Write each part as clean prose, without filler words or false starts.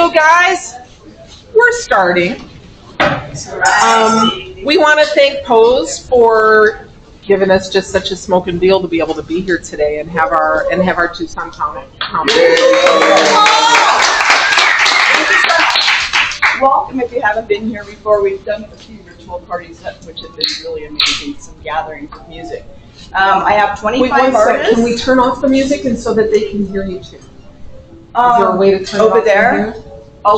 So guys, we're starting. We want to thank Poes for giving us just such a smoking deal to be able to be here today and have our Tucson conference. Welcome if you haven't been here before. We've done a few virtual parties which have been really amazing, some gatherings of music. I have 25 artists. Can we turn off the music and so that they can hear you too? Is there a way to turn over it off there? I'll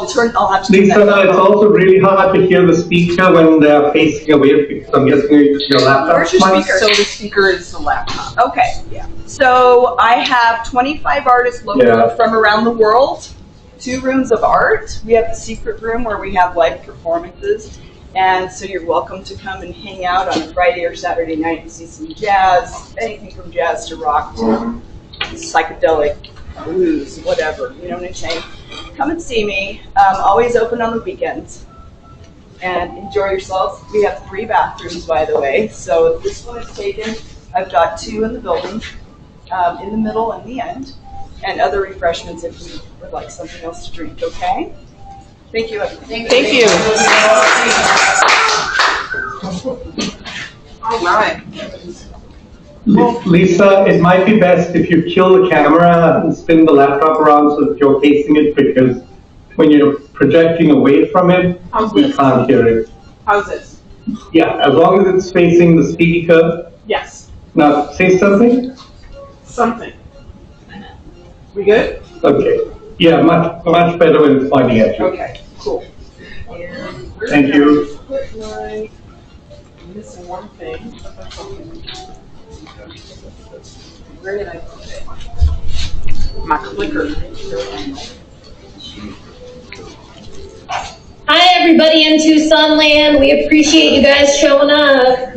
have to Lisa, turn that it's also really hard to hear the speaker when they're facing away because I'm guessing your laptop. Where's your speaker? So the speaker is the laptop. Okay. Yeah. So I have 25 artists local from around the world. 2 rooms of art. We have the secret room where we have live performances. And so you're welcome to come and hang out on a Friday or Saturday night and see some jazz, anything from jazz to rock to psychedelic, blues, whatever, you know what I'm saying? Come and see me. Always open on the weekends. And enjoy yourselves. We have 3 bathrooms, by the way. So this one is taken. I've got 2 in the building, in the middle and the end. And other refreshments if you would like something else to drink, okay? Thank you, everybody. Thank you. All right. Lisa, it might be best if you kill the camera and spin the laptop around so that you're facing it, because when you're projecting away from it, we can't hear it. How's this? Yeah, as long as it's facing the speaker. Yes. Now, say something. Something. We good? Okay. Yeah, much better when it's pointing at you. Okay, cool. Thank you. I'm missing one thing. Where did I put it? My clicker. Hi everybody in Tucson land. We appreciate you guys showing up.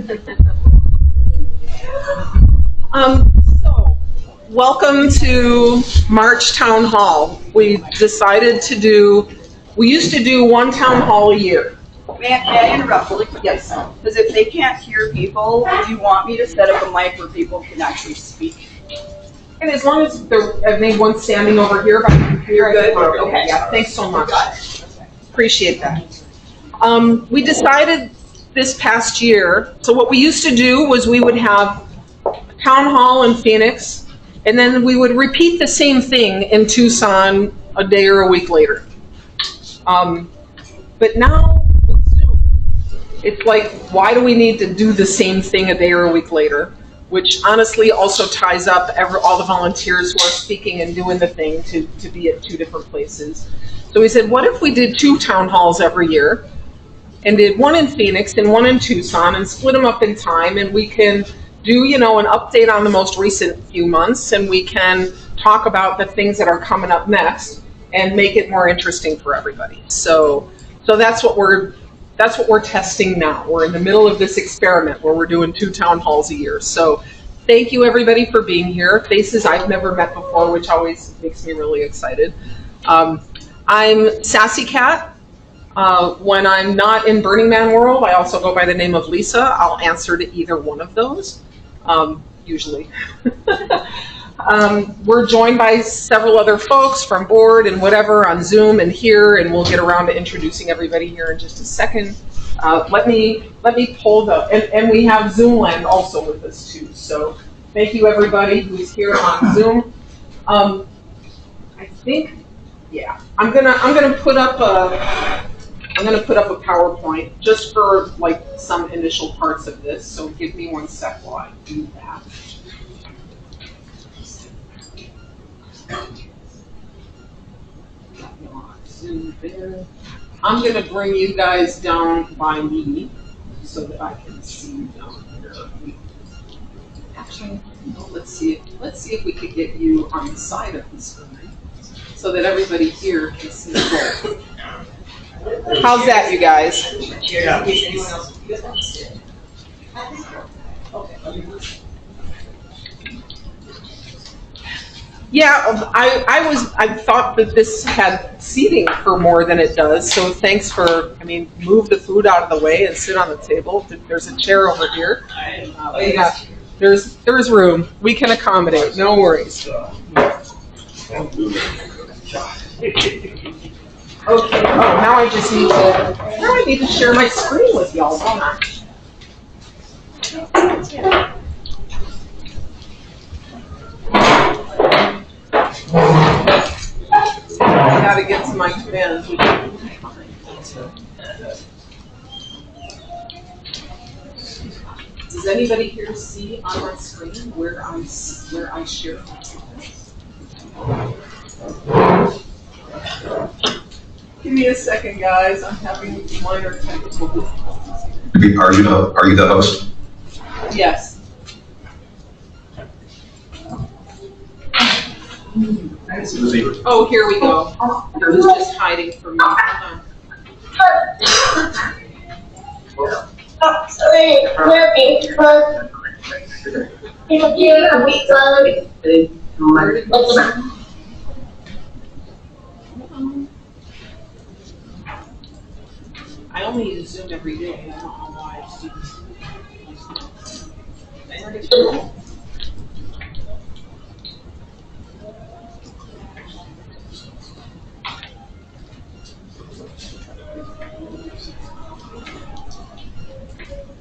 Welcome to March Town Hall. We decided to do, we used to do 1 town hall a year. May I interrupt really quick? Yes. Because if they can't hear people, do you want me to set up a mic where people can actually speak? And as long as I've made one standing over here by the computer. You're good? Okay, yeah, thanks so much. Appreciate that. We decided this past year, so what we used to do was we would have town hall in Phoenix, and then we would repeat the same thing in Tucson a day or a week later. But now with Zoom, it's like, why do we need to do the same thing a day or a week later? Which honestly also ties up all the volunteers who are speaking and doing the thing to be at 2 different places. So we said, what if we did 2 town halls every year and did 1 in Phoenix and 1 in Tucson and split them up in time, and we can do, an update on the most recent few months, and we can talk about the things that are coming up next and make it more interesting for everybody. So that's what we're testing now. We're in the middle of this experiment where we're doing 2 town halls a year. So thank you everybody for being here. Faces I've never met before, which always makes me really excited. I'm Sassy Cat. When I'm not in Burning Man world, I also go by the name of Lisa. I'll answer to either one of those, usually. We're joined by several other folks from board and whatever on Zoom and here, and we'll get around to introducing everybody here in just a second. Let me pull and we have Zoomland also with us too. So thank you everybody who's here on Zoom. I think, yeah, I'm gonna put up a PowerPoint just for like some initial parts of this. So give me 1 sec while I do that. I'm going to bring you guys down by me so that I can see you down here. Actually, no, let's see if we could get you on the side of the screen so that everybody here can see both. How's that, you guys? Yeah. Yeah, I thought that this had seating for more than it does, so thanks for, move the food out of the way and sit on the table. There's a chair over here. There's room. We can accommodate, no worries. Okay, oh, now I just need to, now I need to share my screen with y'all, don't I? I gotta get to my commands. Does anybody here see on my screen where I share? Give me a second, guys. I'm having minor technical difficulties. Are you the host? Yes. Oh, here we go. It was just hiding from me. Hold on. Oh, sorry, we're Facebook. Thank you, Where did it I only use Zoom every day. I don't know why it's doing.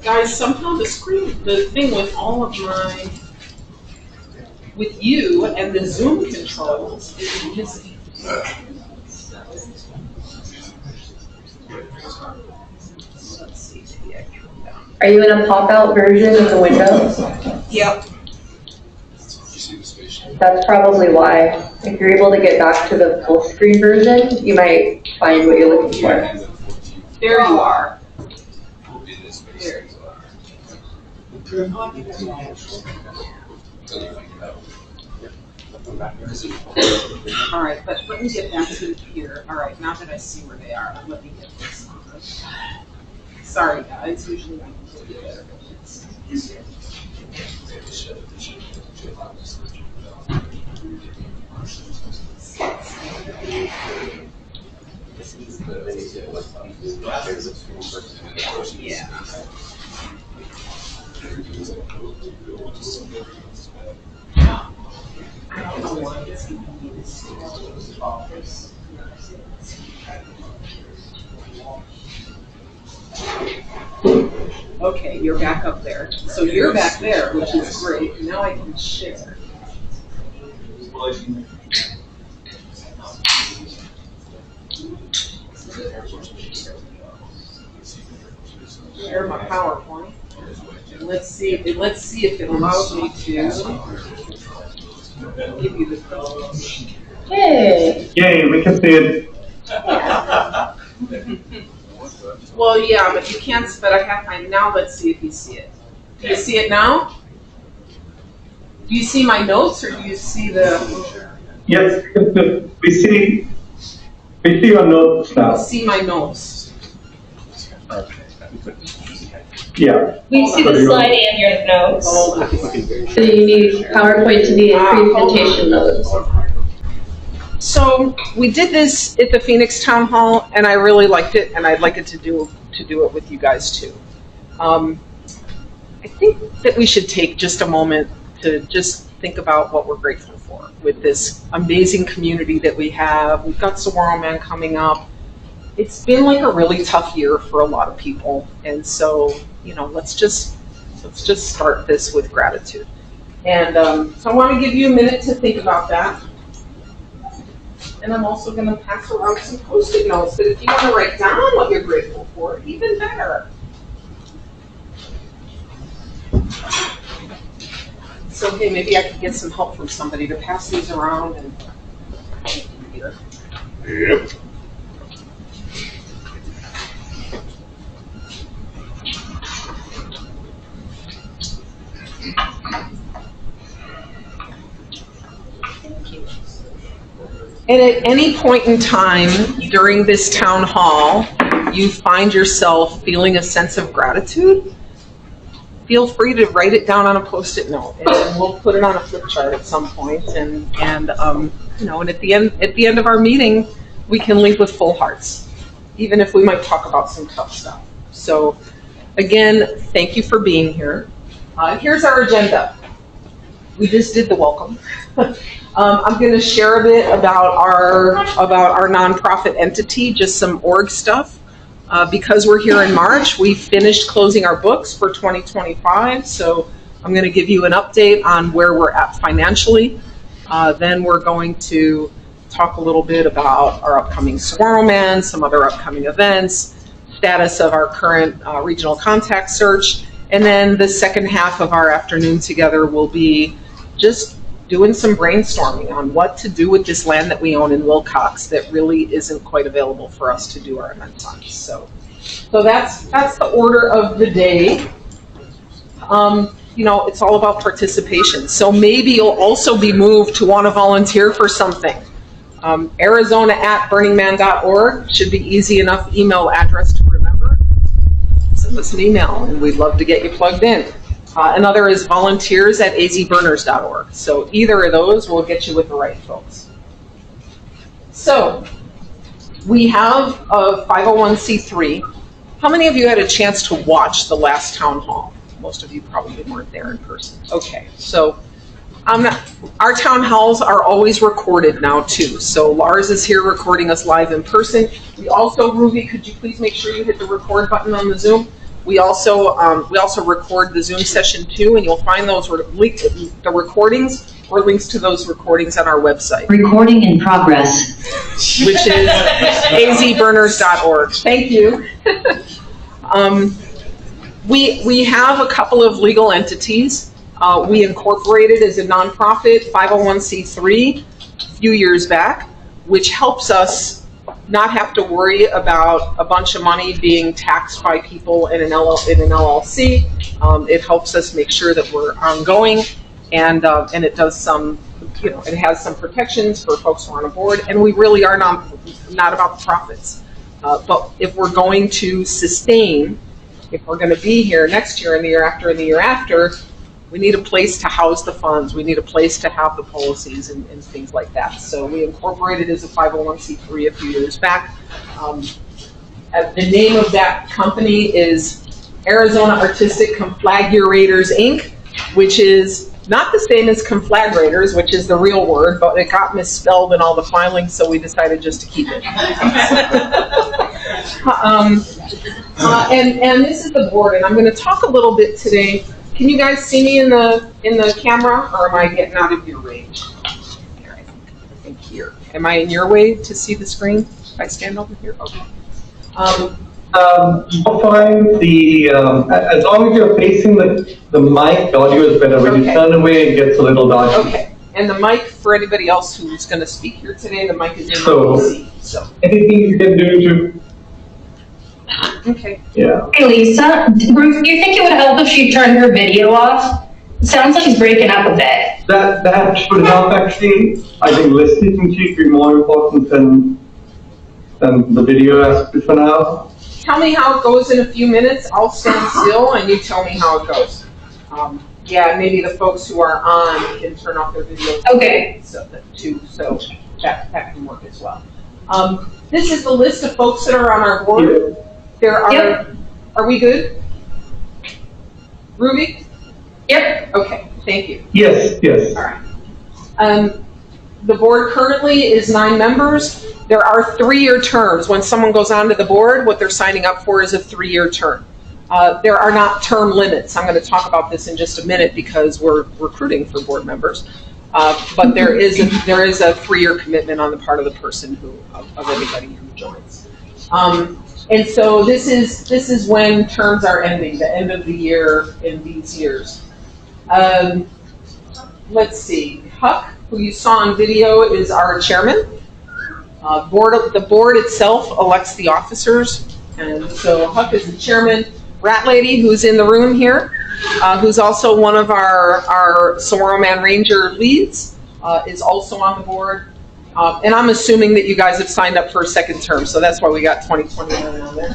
Guys, somehow the thing with all of with you and the Zoom controls is missing. Let's see, maybe I can come down. Are you in a pop-out version of the Windows? Yep. That's probably why. If you're able to get back to the full screen version, you might find what you're looking for. There you are. There. All right, but let me get back to here. All right, now that I see where they are, let me get this on. Sorry, guys. Usually I can do better. Yeah. I don't know why it's giving me this. Okay, you're back up there. So you're back there, which is great. Now I can share. Share my PowerPoint. Let's see if it allows me to give you the code. Yay! Yay, we can see it. Well, yeah, but you can't. But now. Let's see if you see it. Do you see it now? Do you see my notes, or do you see the? Yes, we see your notes now. See my notes. Yeah. We see the slide and your notes. Hold on. So you need PowerPoint to be in presentation mode. So we did this at the Phoenix Town Hall, and I really liked it, and I'd like it to do it with you guys too. I think that we should take just a moment to just think about what we're grateful for with this amazing community that we have. We've got Saguaro Man coming up. It's been like a really tough year for a lot of people, and so let's just start this with gratitude. And so I want to give you a minute to think about that. And I'm also going to pass around some Post-it notes that if you want to write down what you're grateful for, even better. So, okay, maybe I could get some help from somebody to pass these around. And here. Yep. And at any point in time during this town hall, you find yourself feeling a sense of gratitude, feel free to write it down on a Post-it note, and then we'll put it on a flip chart at some point. And and at the end of our meeting, we can leave with full hearts, even if we might talk about some tough stuff. So, again, thank you for being here. Here's our agenda. We just did the welcome. I'm going to share a bit about our nonprofit entity, just some org stuff. Because we're here in March, we finished closing our books for 2025, so I'm going to give you an update on where we're at financially. Then we're going to talk a little bit about our upcoming Saguaro Man, some other upcoming events, status of our current regional contact search, and then the second half of our afternoon together will be just doing some brainstorming on what to do with this land that we own in Wilcox that really isn't quite available for us to do our events on. So that's the order of the day. You know, it's all about participation. So maybe you'll also be moved to want to volunteer for something. Arizona@burningman.org should be easy enough email address to remember. Send us an email and we'd love to get you plugged in. Another is volunteers@azburners.org. So either of those will get you with the right folks. So we have a 501c3. How many of you had a chance to watch the last town hall? Most of you probably weren't there in person. Okay, so our town halls are always recorded now too. So Lars is here recording us live in person. We also, Ruby, could you please make sure you hit the record button on the Zoom? We also record the Zoom session too, and you'll find those the recordings or links to those recordings on our website. Recording in progress. Which is azburners.org. Thank you. We have a couple of legal entities. We incorporated as a nonprofit 501c3 a few years back, which helps us not have to worry about a bunch of money being taxed by people in an LLC. It helps us make sure that we're ongoing, and it does some, it has some protections for folks who are on a board, and we really are not about the profits. But if we're going to sustain, if we're going to be here next year and the year after and the year after, we need a place to house the funds. We need a place to have the policies and things like that. So we incorporated as a 501c3 a few years back. The name of that company is Arizona Artistic Conflagurators, Inc., which is not the same as conflagrators, which is the real word, but it got misspelled in all the filings, so we decided just to keep it. And this is the board, and I'm going to talk a little bit today. Can you guys see me in the camera, or am I getting out of your range? Here, I think here. Am I in your way to see the screen? If I stand over here? Okay. You'll find as long as you're facing the mic, the audio is better. When you turn away, it gets a little dodgy. Okay. And the mic, for anybody else who's going to speak here today, the mic is in the PC. So anything you can do to. Okay. Yeah. Hey Lisa, Ruth, do you think it would help if she turned her video off? It sounds like she's breaking up a bit. That should help actually. I think listening to you would be more important than the video aspect for now. Tell me how it goes in a few minutes. I'll stand still and you tell me how it goes. Yeah, maybe the folks who are on can turn off their videos. Okay. So that can work as well. This is the list of folks that are on our board. Yeah. There are. Yep. Are we good? Ruby? Yep. Okay. Thank you. Yes. Yes. All right. The board currently is 9 members. There are 3-year terms. When someone goes onto the board, what they're signing up for is a 3-year term. There are not term limits. I'm going to talk about this in just a minute because we're recruiting for board members. But there is a 3-year commitment on the part of the person of anybody who joins. And so this is when terms are ending, the end of the year in these years. Let's see. Huck, who you saw on video, is our chairman. The board itself elects the officers, and so Huck is the chairman. Rat Lady, who's in the room here, who's also one of our Saguaro Man Ranger leads, is also on the board. And I'm assuming that you guys have signed up for a second term, so that's why we got 2029 on there.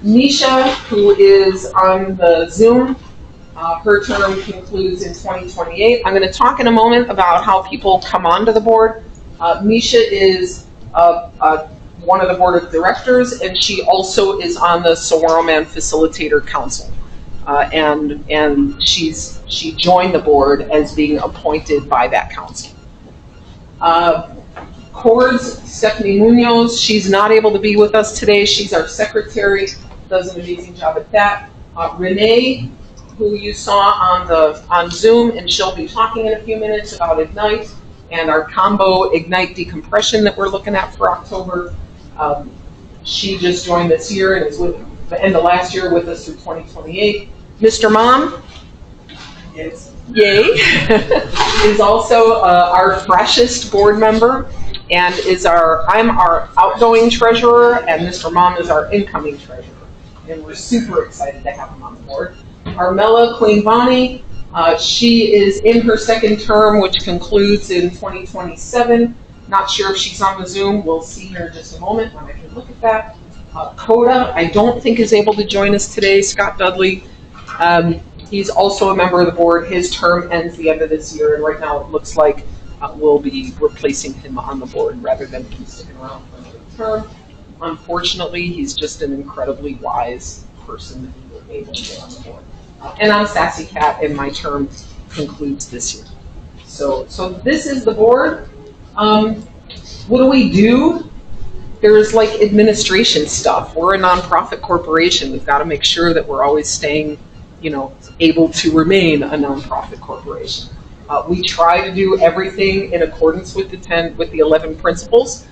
Nisha, who is on the Zoom, her term concludes in 2028. I'm going to talk in a moment about how people come onto the board. Nisha is one of the board of directors, and she also is on the Saguaro Man Facilitator Council. and she joined the board as being appointed by that council. Chords, Stephanie Munoz, she's not able to be with us today. She's our secretary, does an amazing job at that. Renee, who you saw on Zoom, and she'll be talking in a few minutes about Ignite and our combo Ignite decompression that we're looking at for October. She just joined this year and is with the end of last year with us through 2028. Mr. Mom, Yes. yay, is also our freshest board member and I'm our outgoing treasurer, and Mr. Mom is our incoming treasurer. And we're super excited to have him on the board. Armella Queen Bonnie, she is in her second term, which concludes in 2027. Not sure if she's on the Zoom. We'll see her in just a moment when I can look at that. Coda, I don't think is able to join us today. Scott Dudley, he's also a member of the board. His term ends the end of this year, and right now it looks like we'll be replacing him on the board rather than him sticking around for another term. Unfortunately, he's just an incredibly wise person that we were able to get on the board. And I'm Sassy Cat, and my term concludes this year. So this is the board. What do we do? There's like administration stuff. We're a nonprofit corporation. We've got to make sure that we're always staying, able to remain a nonprofit corporation. We try to do everything in accordance with the 11 principles.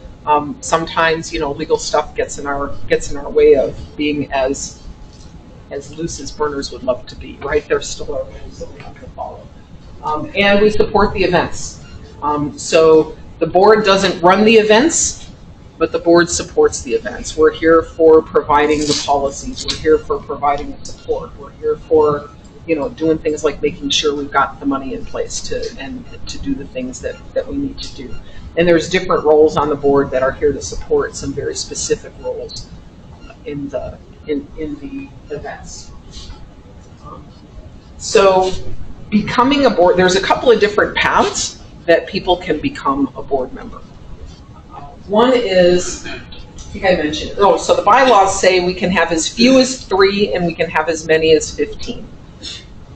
Sometimes, legal stuff gets in our way of being as loose as burners would love to be, right? There's still our rules that we have to follow. And we support the events. So the board doesn't run the events, but the board supports the events. We're here for providing the policies. We're here for providing the support. We're here for doing things like making sure we've got the money in place to do the things that we need to do. And there's different roles on the board that are here to support some very specific roles in the events. So becoming a board, there's a couple of different paths that people can become a board member. One is, I think I mentioned it. So the bylaws say we can have as few as 3 and we can have as many as 15.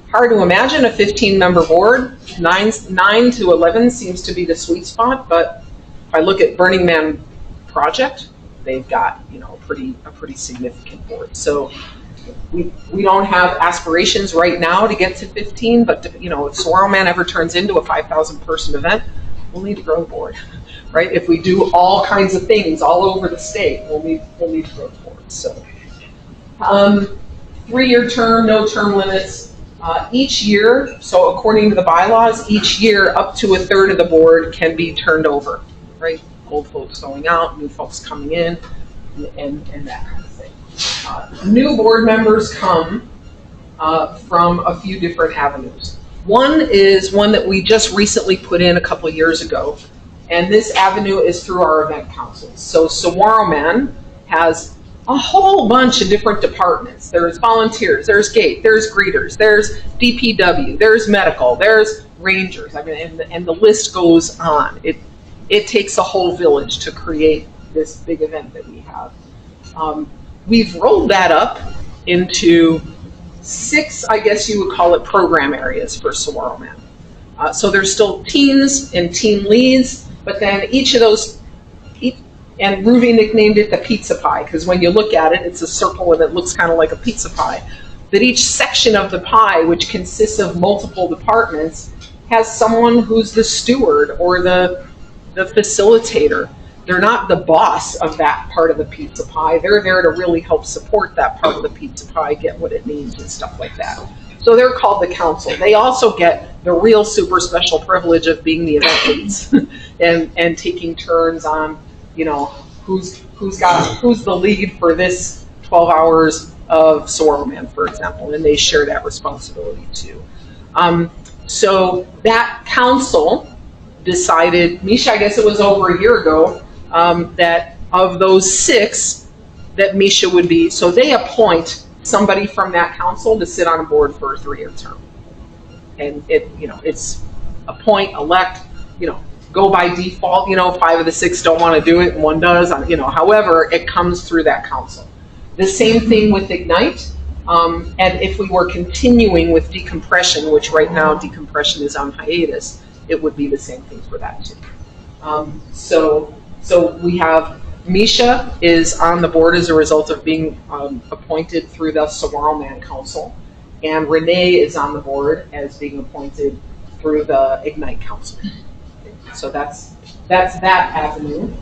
Hard to imagine a 15-member board. 9 to 11 seems to be the sweet spot, but if I look at Burning Man Project, they've got a pretty significant board. So we don't have aspirations right now to get to 15, but if Saguaro Man ever turns into a 5,000 person event, we'll need to grow the board, right? If we do all kinds of things all over the state, we'll need to grow the board. So 3-year term, no term limits. Each year, so according to the bylaws, each year up to a third of the board can be turned over, right? Old folks going out, new folks coming in, and that kind of thing. New board members come from a few different avenues. One is one that we just recently put in a couple of years ago, and this avenue is through our event councils. So Saguaro Man has a whole bunch of different departments. There's volunteers, there's gate, there's greeters, there's DPW, there's medical, there's rangers. I mean, and the list goes on. It takes a whole village to create this big event that we have. We've rolled that up into 6, I guess you would call it, program areas for Saguaro Man. So there's still teams and team leads, but then each of those, and Ruby nicknamed it the pizza pie, because when you look at it, it's a circle and it looks kind of like a pizza pie. But each section of the pie, which consists of multiple departments, has someone who's the steward or the facilitator. They're not the boss of that part of the pizza pie. They're there to really help support that part of the pizza pie, get what it needs and stuff like that. So they're called the council. They also get the real super special privilege of being the event leads and taking turns on, who's the lead for this 12 hours of Saguaro Man, for example, and they share that responsibility too. So that council decided, Misha, I guess it was over a year ago, that of those 6, that Misha would be, so they appoint somebody from that council to sit on a board for a 3-year term. And it's appoint, elect, go by default, 5 of the 6 don't want to do it and 1 does, however, it comes through that council. The same thing with Ignite. And if we were continuing with decompression, which right now decompression is on hiatus, it would be the same thing for that too. So we have Misha is on the board as a result of being appointed through the Saguaro Man Council, and Renee is on the board as being appointed through the Ignite Council. So that's that avenue.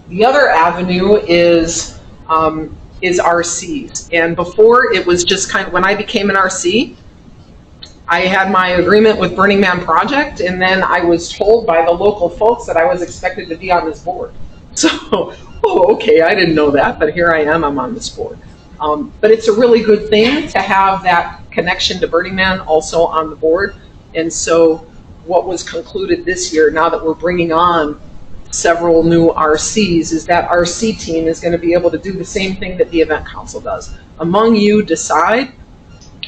The other avenue is RCs, and before it was just kind of, when I became an RC, I had my agreement with Burning Man Project, and then I was told by the local folks that I was expected to be on this board. So, oh, okay, I didn't know that, but here I am, I'm on this board. But it's a really good thing to have that connection to Burning Man also on the board. And so what was concluded this year, now that we're bringing on several new RCs, is that RC team is going to be able to do the same thing that the event council does. Among you decide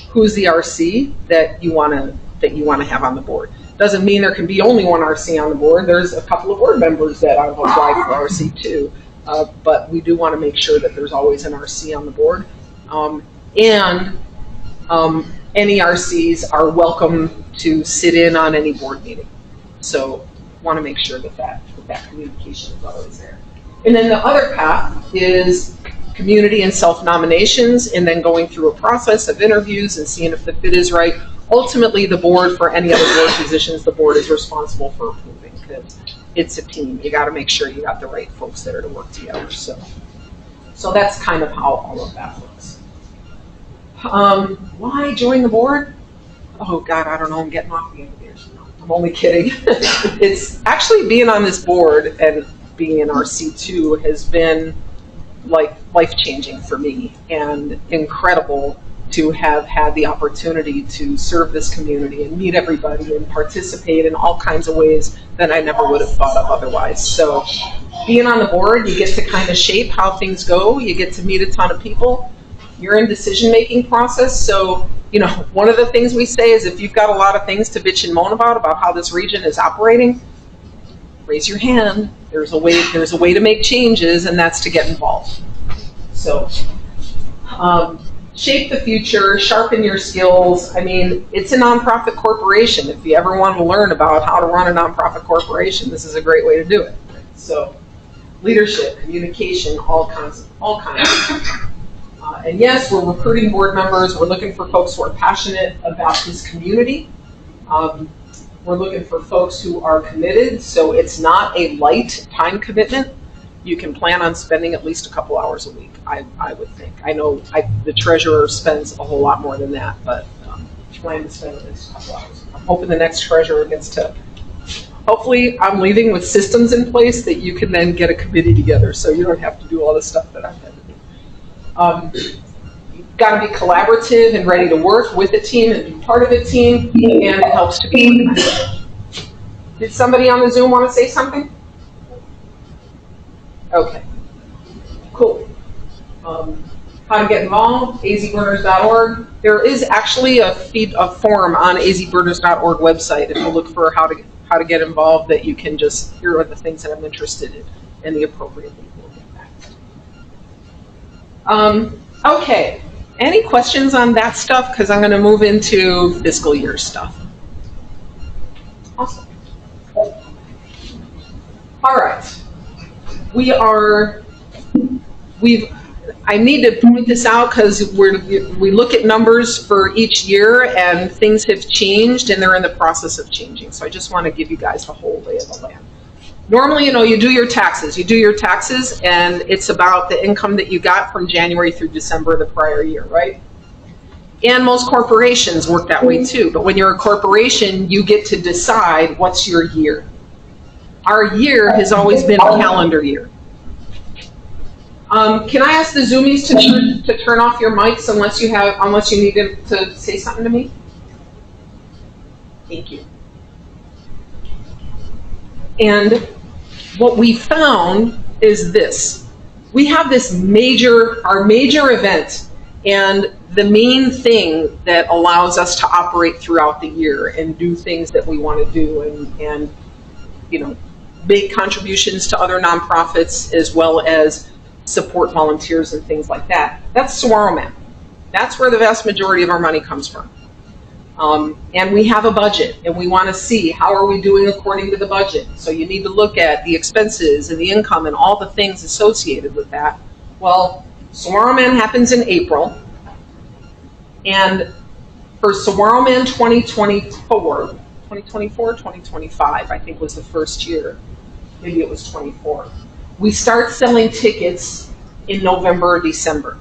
who's the RC that you want to have on the board. Doesn't mean there can be only one RC on the board. There's a couple of board members that I've applied for RC too, but we do want to make sure that there's always an RC on the board. Any RCs are welcome to sit in on any board meeting. So want to make sure that communication is always there. And then the other path is community and self-nominations, and then going through a process of interviews and seeing if the fit is right. Ultimately, the board, for any other board positions, the board is responsible for approving, because it's a team. You got to make sure you got the right folks that are to work together. So that's kind of how all of that works. Why join the board? Oh God, I don't know. I'm getting off the end of this. No, I'm only kidding. It's actually being on this board and being in RC2 has been like life-changing for me, and incredible to have had the opportunity to serve this community and meet everybody and participate in all kinds of ways that I never would have thought of otherwise. So being on the board, you get to kind of shape how things go. You get to meet a ton of people. You're in decision-making process. So, you know, one of the things we say is if you've got a lot of things to bitch and moan about how this region is operating, raise your hand. There's a way to make changes, and that's to get involved. So, shape the future, sharpen your skills. I mean, it's a nonprofit corporation. If you ever want to learn about how to run a nonprofit corporation, this is a great way to do it. So, leadership, communication, all kinds. And yes, we're recruiting board members. We're looking for folks who are passionate about this community. We're looking for folks who are committed, so it's not a light time commitment. You can plan on spending at least a couple hours a week, I would think. I know the treasurer spends a whole lot more than that, but plan to spend at least a couple hours. I'm hoping the next treasurer gets to, hopefully I'm leaving with systems in place that you can then get a committee together, so you don't have to do all the stuff that I've had to do. You've got to be collaborative and ready to work with a team and be part of a team, and it helps to be organized. Did somebody on the Zoom want to say something? Okay, cool. How to get involved, azburners.org. There is actually a form on azburners.org website if you look for how to get involved, that you can just, here are the things that I'm interested in, and the appropriate people will get back. Okay, any questions on that stuff? Because I'm going to move into fiscal year stuff. Awesome. All right. I need to point this out because we look at numbers for each year, and things have changed, and they're in the process of changing. So I just want to give you guys the whole lay of the land. Normally, you do your taxes. You do your taxes, and it's about the income that you got from January through December of the prior year, right? And most corporations work that way too. But when you're a corporation, you get to decide what's your year. Our year has always been a calendar year. Can I ask the Zoomies to turn off your mics unless you need to say something to me? Thank you. And what we found is this. We have our major event, and the main thing that allows us to operate throughout the year and do things that we want to do, and make contributions to other nonprofits, as well as support volunteers and things like that. That's Saguaro Man. That's where the vast majority of our money comes from. And we have a budget, and we want to see how are we doing according to the budget. So you need to look at the expenses and the income and all the things associated with that. Well, Saguaro Man happens in April, and for Saguaro Man 2025, I think was the first year. Maybe it was 24. We start selling tickets in November or December.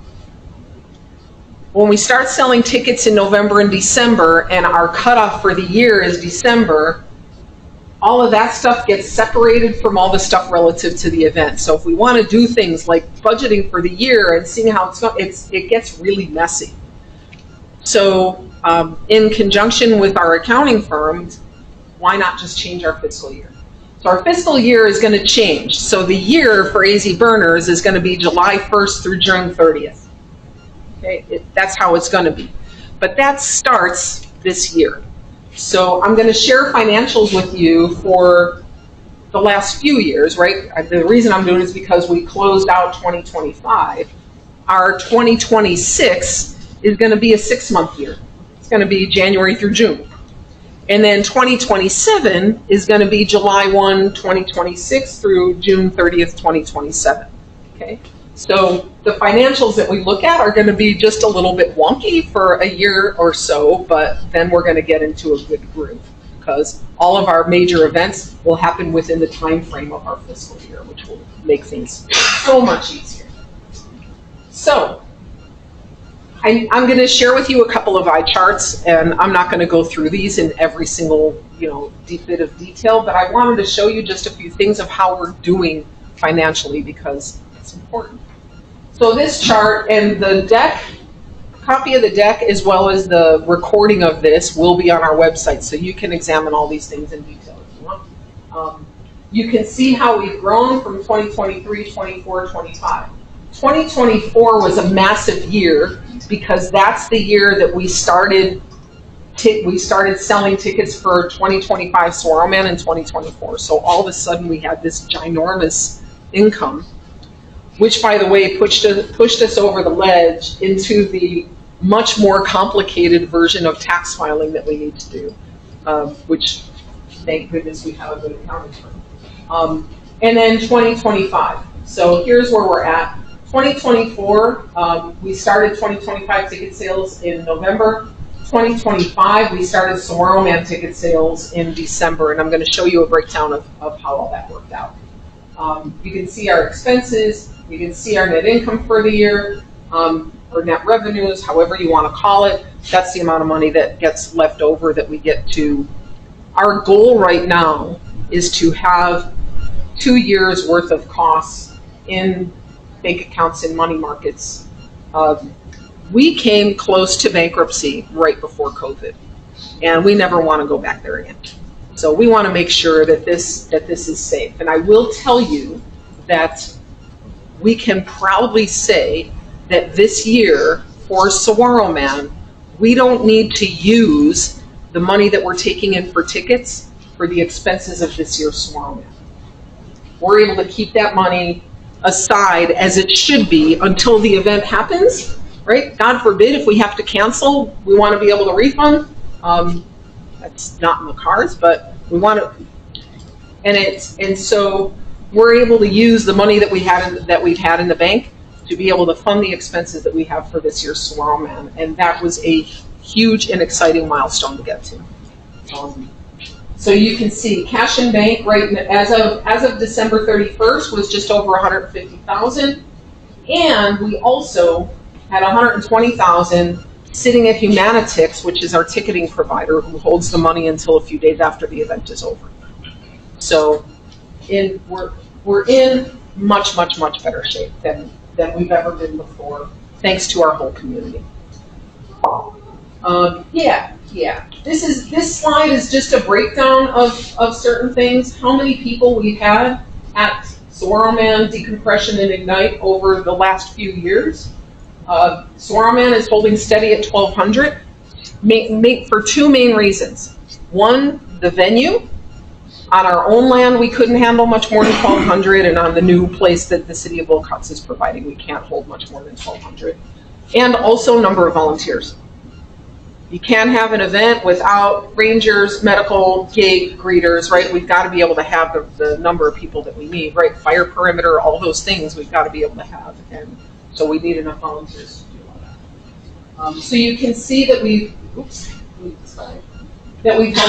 When we start selling tickets in November and December, and our cutoff for the year is December, all of that stuff gets separated from all the stuff relative to the event. So if we want to do things like budgeting for the year and seeing how it gets really messy. So in conjunction with our accounting firms, why not just change our fiscal year? So our fiscal year is going to change. So the year for AZ Burners is going to be July 1st through June 30th. Okay, that's how it's going to be. But that starts this year. So I'm going to share financials with you for the last few years, right? The reason I'm doing it is because we closed out 2025. Our 2026 is going to be a 6-month year. It's going to be January through June. And then 2027 is going to be July 1, 2026 through June 30th, 2027. Okay? So the financials that we look at are going to be just a little bit wonky for a year or so, but then we're going to get into a good groove because all of our major events will happen within the time frame of our fiscal year, which will make things so much easier. So I'm going to share with you a couple of eye charts, and I'm not going to go through these in every single bit of detail, but I wanted to show you just a few things of how we're doing financially because it's important. So this chart and the deck, copy of the deck as well as the recording of this will be on our website, so you can examine all these things in detail if you want. You can see how we've grown from 2023, 24, 25. 2024 was a massive year because that's the year that we started selling tickets for 2025 Saguaro Man in 2024. So all of a sudden we had this ginormous income, which, by the way, pushed us over the ledge into the much more complicated version of tax filing that we need to do, which, thank goodness, we have a good accounting firm. And then 2025. So here's where we're at. 2024, we started 2025 ticket sales in November. 2025, we started Saguaro Man ticket sales in December, and I'm going to show you a breakdown of how all that worked out. You can see our expenses. You can see our net income for the year, or net revenues, however you want to call it. That's the amount of money that gets left over that we get to. Our goal right now is to have 2 years worth of costs in bank accounts and money markets. We came close to bankruptcy right before COVID, and we never want to go back there again. So we want to make sure that this is safe. And I will tell you that we can proudly say that this year for Saguaro Man, we don't need to use the money that we're taking in for tickets for the expenses of this year's Saguaro Man. We're able to keep that money aside as it should be until the event happens, right? God forbid if we have to cancel, we want to be able to refund. That's not in the cards, but we want to, and so we're able to use the money that we've had in the bank to be able to fund the expenses that we have for this year's Saguaro Man, and that was a huge and exciting milestone to get to. So you can see cash in bank right as of December 31st was just over 150,000, and we also had 120,000 sitting at Humanitix, which is our ticketing provider who holds the money until a few days after the event is over. So we're in much better shape than we've ever been before, thanks to our whole community. This slide is just a breakdown of certain things. How many people we've had at Saguaro Man, Decompression, and Ignite over the last few years. Saguaro Man is holding steady at 1,200 for two main reasons. One, the venue. On our own land, we couldn't handle much more than 1,200, and on the new place that the city of Wilcox is providing, we can't hold much more than 1,200. And also number of volunteers. You can't have an event without rangers, medical, gate, greeters, right? We've got to be able to have the number of people that we need, right? Fire perimeter, all those things we've got to be able to have. And so we need enough volunteers to do all that. So you can see that we've held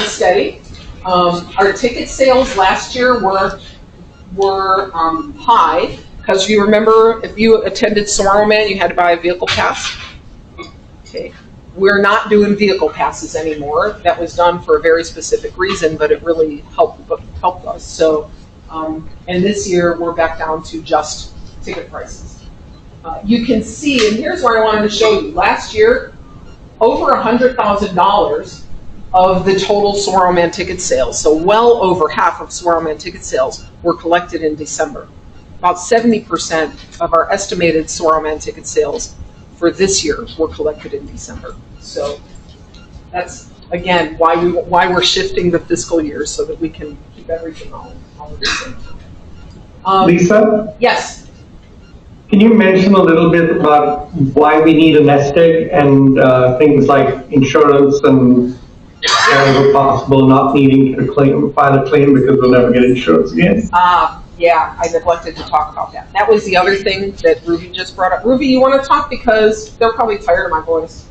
steady. Our ticket sales last year were high, because you remember if you attended Sorrow Man, you had to buy a vehicle pass. Okay. We're not doing vehicle passes anymore. That was done for a very specific reason, but it really helped us. So, and this year we're back down to just ticket prices. You can see, and here's where I wanted to show you. Last year, over $100,000 of the total Sorrow Man ticket sales, so well over half of Sorrow Man ticket sales, were collected in December. About 70% of our estimated Sorrow Man ticket sales for this year were collected in December. So that's, again, why we're shifting the fiscal year, so that we can keep everything all the same. Lisa? Yes. Can you mention a little bit about why we need a nest egg and things like insurance and wherever possible not needing to file a claim because we'll never get insurance again? Yeah, I neglected to talk about that. That was the other thing that Ruby just brought up. Ruby, you want to talk, because they're probably tired of my voice.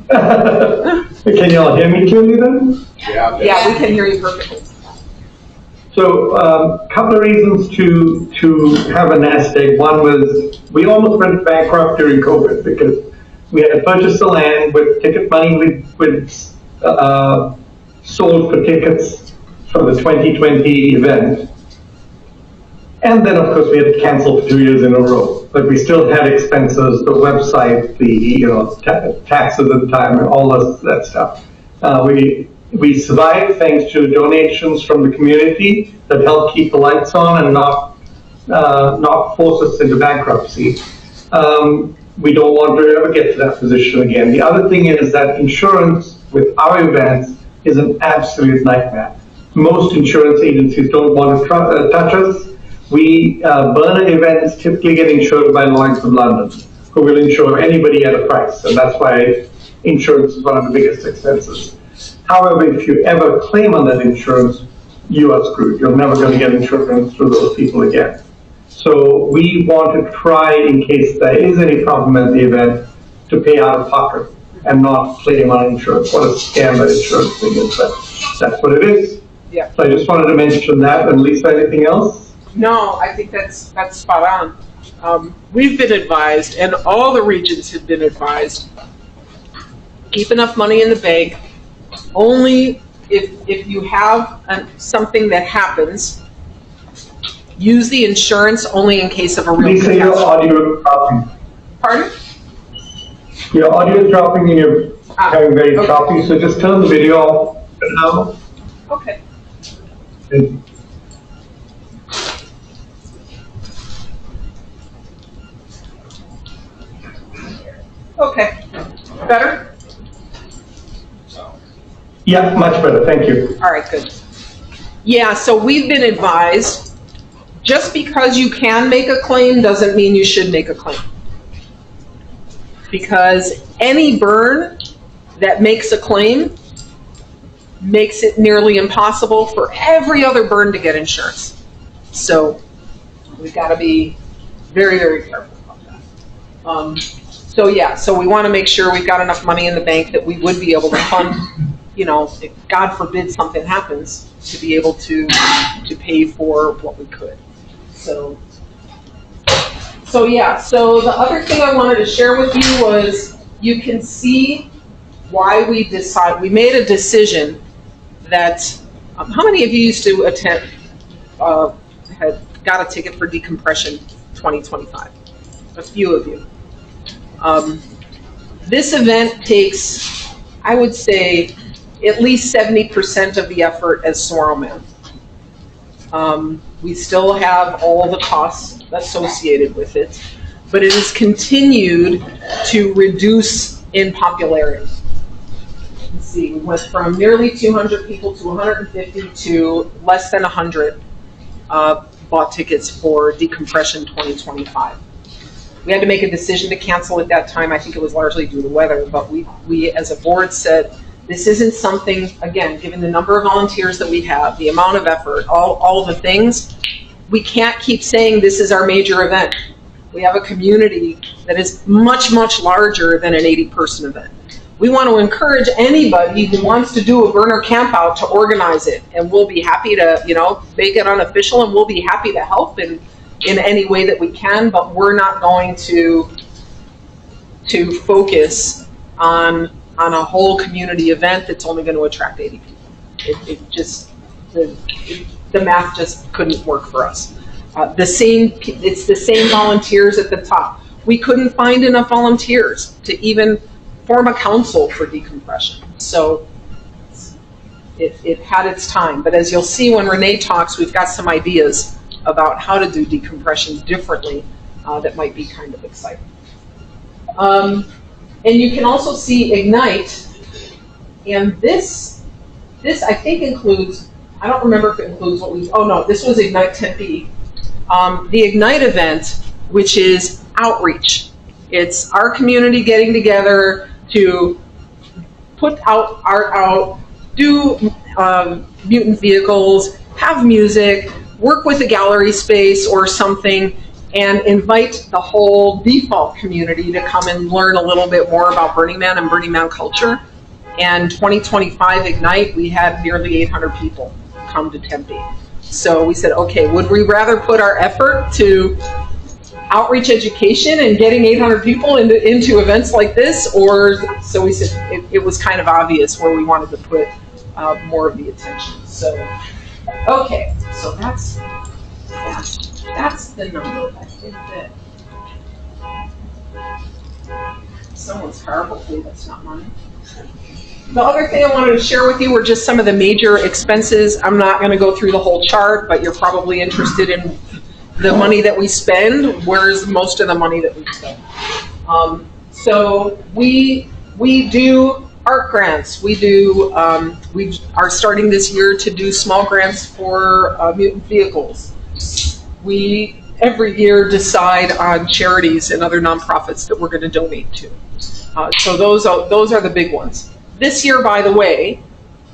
Can you all hear me clearly then? Yeah, we can hear you perfectly. So a couple of reasons to have a nest egg. One was we almost went bankrupt during COVID because we had to purchase the land with ticket money we'd sold for tickets for the 2020 event. And then, of course, we had to cancel for 2 years in a row. But we still had expenses, the website, the taxes at the time, and all that stuff. We survived thanks to donations from the community that helped keep the lights on and not force us into bankruptcy. We don't want to ever get to that position again. The other thing is that insurance with our events is an absolute nightmare. Most insurance agencies don't want to touch us. Burner events typically get insured by Lloyd's of London, who will insure anybody at a price, and that's why insurance is one of the biggest expenses. However, if you ever claim on that insurance, you are screwed. You're never going to get insurance through those people again. So we want to try, in case there is any problem at the event, to pay out of pocket and not claim on insurance. What a scam that insurance thing is, but that's what it is. Yeah. So I just wanted to mention that. And Lisa, anything else? No, I think that's spot on. We've been advised, and all the regions have been advised, keep enough money in the bank. Only if you have something that happens, use the insurance only in case of a real Lisa, your audio is dropping. Pardon? Your audio is dropping and you're having very choppy, so just turn the video off now. Okay. Okay. Better? Yeah, much better, thank you. All right, good. Yeah, so we've been advised, just because you can make a claim doesn't mean you should make a claim. Because any burn that makes a claim makes it nearly impossible for every other burn to get insurance. So we've got to be very, very careful about that. So we want to make sure we've got enough money in the bank that we would be able to fund, if God forbid something happens, to be able to pay for what we could. So the other thing I wanted to share with you was, you can see why we made a decision that, how many of you used to attend, had got a ticket for Decompression 2025? A few of you. This event takes, I would say, at least 70% of the effort as Sorrow Man. We still have all the costs associated with it, but it has continued to reduce in popularity. Let's see, we went from nearly 200 people to 150 to less than 100 bought tickets for Decompression 2025. We had to make a decision to cancel at that time. I think it was largely due to weather, but we as a board said, this isn't something, again, given the number of volunteers that we have, the amount of effort, all the things, we can't keep saying this is our major event. We have a community that is much, much larger than an 80-person event. We want to encourage anybody who wants to do a burner camp out to organize it, and we'll be happy to, make it unofficial, and we'll be happy to help in any way that we can, but we're not going to focus on a whole community event that's only going to attract 80 people. The math just couldn't work for us. It's the same volunteers at the top. We couldn't find enough volunteers to even form a council for decompression. So it had its time. But as you'll see when Renee talks, we've got some ideas about how to do decompression differently that might be kind of exciting. And you can also see Ignite, and this I think includes, I don't remember if it includes this was Ignite Tempe. The Ignite event, which is outreach. It's our community getting together to put out art out, do mutant vehicles, have music, work with a gallery space or something, and invite the whole default community to come and learn a little bit more about Burning Man and Burning Man culture. And 2025 Ignite, we had nearly 800 people come to Tempe. So we said, okay, would we rather put our effort to outreach education and getting 800 people into events like this, or so we said it was kind of obvious where we wanted to put more of the attention. So, okay, so that's the number. I think that someone's car, hopefully that's not mine. The other thing I wanted to share with you were just some of the major expenses. I'm not going to go through the whole chart, but you're probably interested in the money that we spend. Where's most of the money that we spend? So we do art grants. We are starting this year to do small grants for mutant vehicles. We every year decide on charities and other nonprofits that we're going to donate to. So those are the big ones. This year, by the way,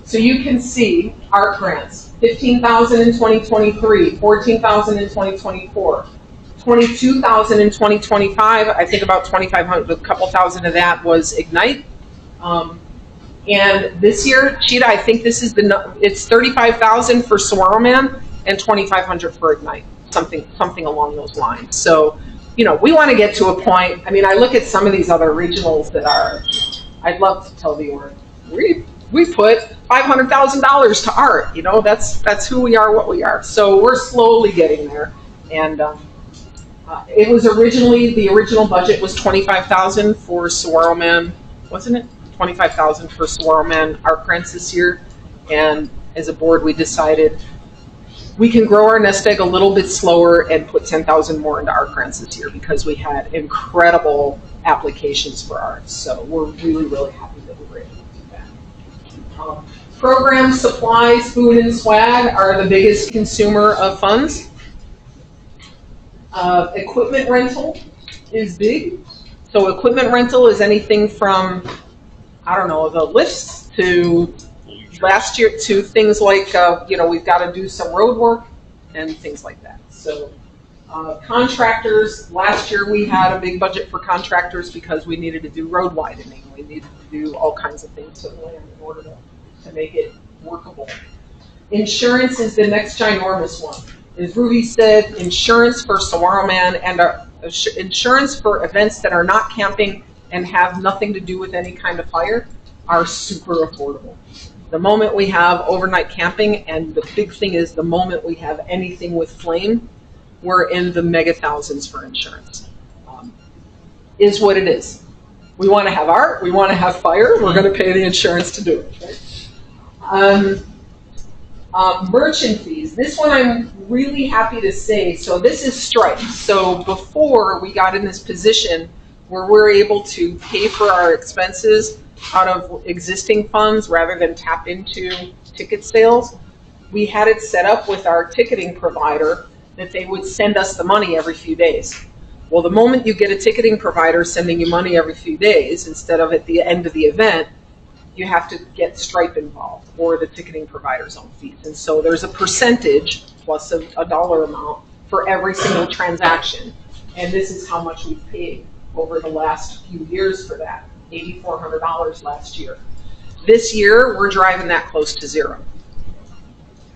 so you can see art grants, 15,000 in 2023, 14,000 in 2024, 22,000 in 2025. I think about 2,500, a couple thousand of that was Ignite. And this year, Cheetah, I think this is it's 35,000 for Saguaro Man and 2,500 for Ignite, something along those lines. So, we want to get to a point. I mean, I look at some of these other regionals that are. I'd love to tell the org, we put $500,000 to art. That's who we are, what we are. So we're slowly getting there. And it was the original budget was $25,000 for Saguaro Man, wasn't it? $25,000 for Saguaro Man art grants this year. And as a board, we decided we can grow our nest egg a little bit slower and put 10,000 more into art grants this year because we had incredible applications for art. So we're really, really happy that we were able to do that. Programs, supplies, food, and swag are the biggest consumer of funds. Equipment rental is big. So equipment rental is anything from, the lifts to last year to things like, we've got to do some road work and things like that. So contractors, last year we had a big budget for contractors because we needed to do road widening. We needed to do all kinds of things to the land in order to make it workable. Insurance is the next ginormous one. As Ruby said, insurance for Saguaro Man and insurance for events that are not camping and have nothing to do with any kind of fire are super affordable. The moment we have overnight camping, and the big thing is the moment we have anything with flame, we're in the mega thousands for insurance. Is what it is. We want to have art, we want to have fire, we're going to pay the insurance to do it. Right? Merchant fees. This one I'm really happy to say. So this is stripes. So before we got in this position where we're able to pay for our expenses out of existing funds rather than tap into ticket sales, we had it set up with our ticketing provider that they would send us the money every few days. Well, the moment you get a ticketing provider sending you money every few days instead of at the end of the event, you have to get Stripe involved or the ticketing provider's own fees. And so there's a percentage plus a dollar amount for every single transaction. And this is how much we've paid over the last few years for that, $8,400 last year. This year, we're driving that close to zero.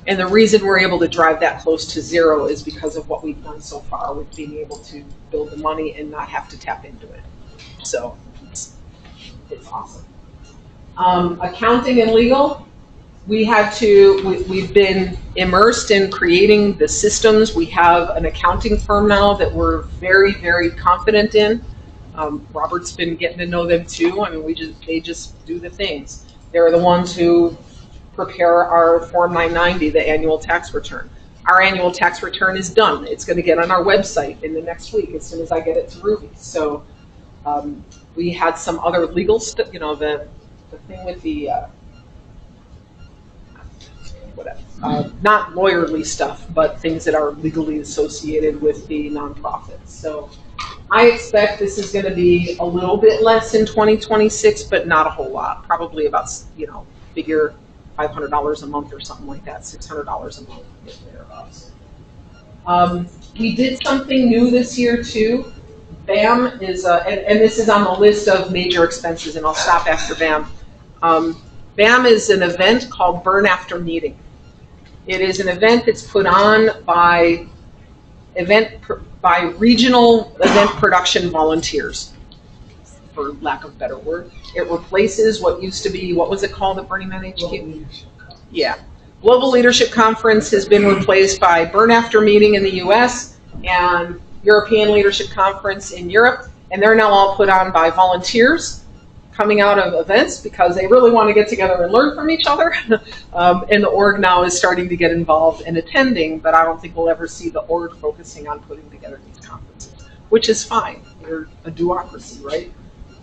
And the reason we're able to drive that close to zero is because of what we've done so far with being able to build the money and not have to tap into it. So it's awesome. Accounting and legal, we've been immersed in creating the systems. We have an accounting firm now that we're very, very confident in. Robert's been getting to know them too. I mean, they just do the things. They're the ones who prepare our Form 990, the annual tax return. Our annual tax return is done. It's going to get on our website in the next week as soon as I get it to Ruby. So we had some other legal stuff, you know, the thing with the not lawyerly stuff, but things that are legally associated with the nonprofits. So I expect this is going to be a little bit less in 2026, but not a whole lot. Probably about, figure $500 a month or something like that, $600 a month, if thereabouts. We did something new this year too. BAM is, and this is on the list of major expenses, and I'll stop after BAM. BAM is an event called Burn After Meeting. It is an event that's put on by regional event production volunteers, for lack of a better word. It replaces what used to be, what was it called at Burning Man HQ? Yeah. Global Leadership Conference has been replaced by Burn After Meeting in the US and European Leadership Conference in Europe, and they're now all put on by volunteers coming out of events because they really want to get together and learn from each other. And the org now is starting to get involved in attending, but I don't think we'll ever see the org focusing on putting together these conferences, which is fine. We're a duocracy, right?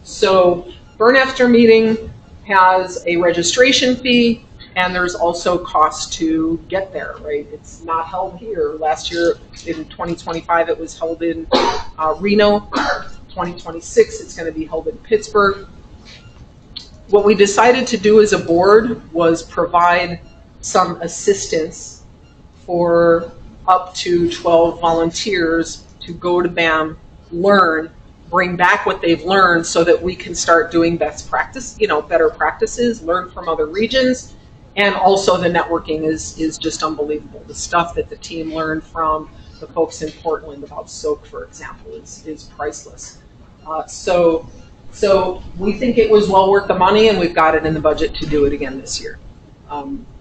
So Burn After Meeting has a registration fee, and there's also cost to get there, right? It's not held here. Last year in 2025, it was held in Reno. 2026, it's going to be held in Pittsburgh. What we decided to do as a board was provide some assistance for up to 12 volunteers to go to BAM, learn, bring back what they've learned so that we can start doing best practice, better practices, learn from other regions. And also the networking is just unbelievable. The stuff that the team learned from the folks in Portland about soak, for example, is priceless. So we think it was well worth the money, and we've got it in the budget to do it again this year.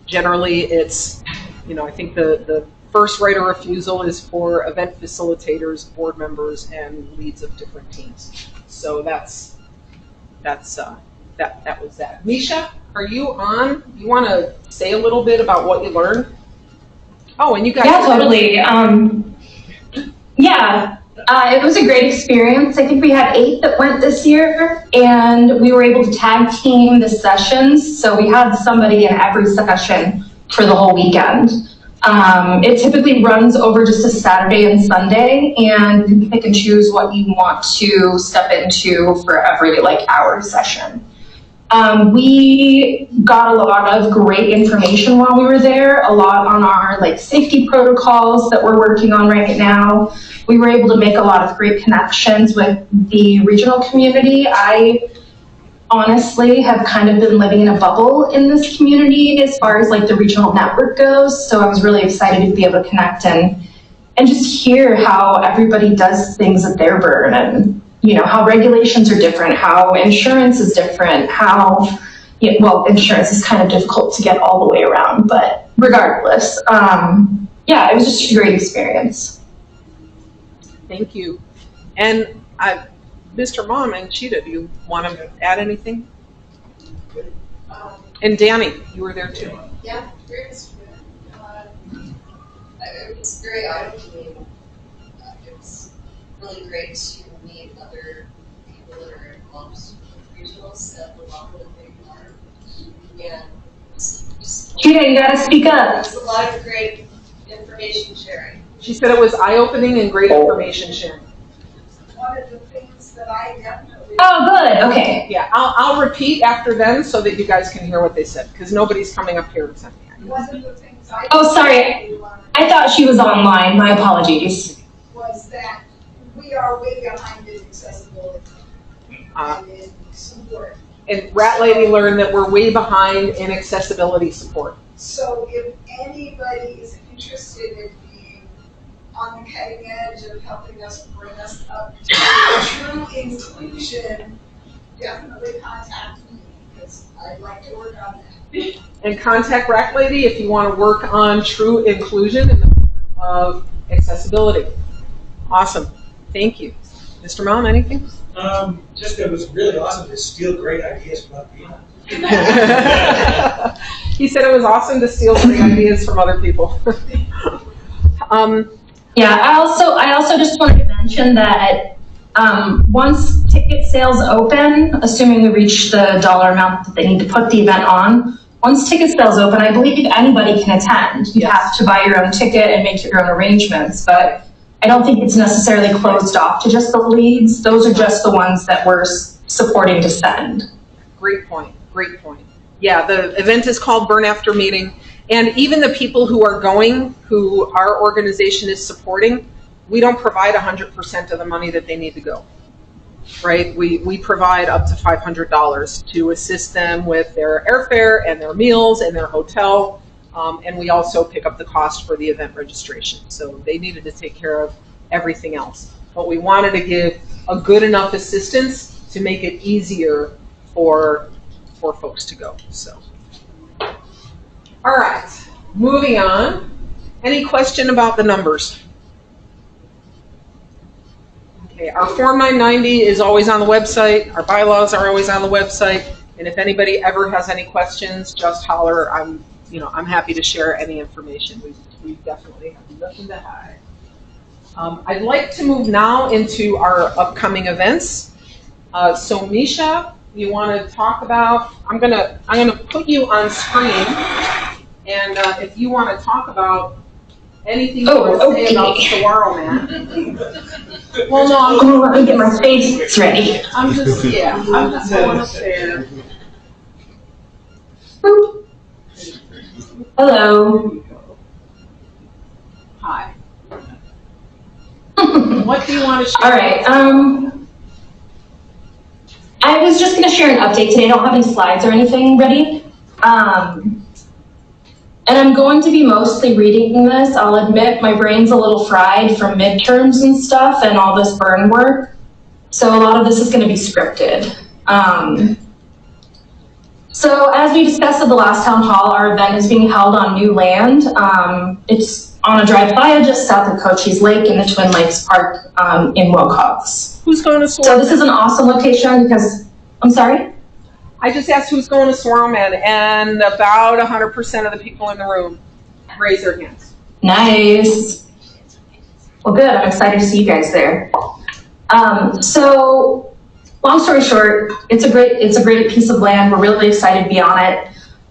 Generally, it's, I think the first right of refusal is for event facilitators, board members, and leads of different teams. So that was that. Misha, are you on? You want to say a little bit about what you learned? Oh, and you guys. Yeah, totally. It was a great experience. I think we had 8 that went this year, and we were able to tag team the sessions. So we had somebody in every session for the whole weekend. It typically runs over just a Saturday and Sunday, and you can pick and choose what you want to step into for every hour session. We got a lot of great information while we were there, a lot on our safety protocols that we're working on right now. We were able to make a lot of great connections with the regional community. I honestly have kind of been living in a bubble in this community as far as the regional network goes. So I was really excited to be able to connect and just hear how everybody does things at their burn, and how regulations are different, how insurance is different, how, insurance is kind of difficult to get all the way around, but regardless, it was just a great experience. Thank you. And Mr. Mom and Cheetah, do you want to add anything? And Danny, you were there too. Yeah, great. It was very eye-opening. It was really great to meet other people that are involved with regionals at the level that they are. And Cheetah, you gotta speak up. there's a lot of great information sharing. She said it was eye-opening and great information sharing. things that I definitely. Oh, good, okay. Yeah, I'll repeat after them so that you guys can hear what they said, because nobody's coming up here to tell me. One of the things I. Oh, sorry. I thought she was online, my apologies. Was that we are way behind in accessibility and in support. And Rat Lady learned that we're way behind in accessibility support. So if anybody is interested in being on the cutting edge of helping us bring us up to true inclusion, definitely contact me, because I'd like to work on that. And contact Rat Lady if you want to work on true inclusion in the form of accessibility. Awesome. Thank you. Mr. Mom, anything? Just it was really awesome to steal great ideas from other people. He said it was awesome to steal great ideas from other people. Yeah, I also just wanted to mention that once ticket sales open, assuming we reach the dollar amount that they need to put the event on, once ticket sales open, I believe anybody can attend. You have to buy your own ticket and make your own arrangements, but I don't think it's necessarily closed off to just the leads. Those are just the ones that we're supporting to send. Great point. Great point. Yeah, the event is called Burn After Meeting. And even the people who are going, who our organization is supporting, we don't provide 100% of the money that they need to go, right? We provide up to $500 to assist them with their airfare and their meals and their hotel. And we also pick up the cost for the event registration. So they needed to take care of everything else. But we wanted to give a good enough assistance to make it easier for folks to go. So, all right, moving on. Any question about the numbers? Okay, our Form 990 is always on the website. Our bylaws are always on the website. And if anybody ever has any questions, just holler. I'm happy to share any information. We definitely have nothing to hide. I'd like to move now into our upcoming events. So Misha, you want to talk about? I'm gonna put you on screen, and if you want to talk about anything you want to say about Saguaro Man. Well, no, let me get my face ready. I'm just going up there. Boop. Hello. Hi. What do you want to share? All right. I was just going to share an update today. I don't have any slides or anything ready. And I'm going to be mostly reading this. I'll admit my brain's a little fried from midterms and stuff and all this burn work. So a lot of this is going to be scripted. So as we discussed at the last town hall, our event is being held on new land. It's on a dry playa just south of Cochise Lake in the Twin Lakes Park in Wilcox. Who's going to Saguaro? So this is an awesome location because, I'm sorry? I just asked who's going to Saguaro Man, and about 100% of the people in the room raise their hands. Nice. Well, good. I'm excited to see you guys there. So, long story short, it's a great piece of land. We're really excited to be on it.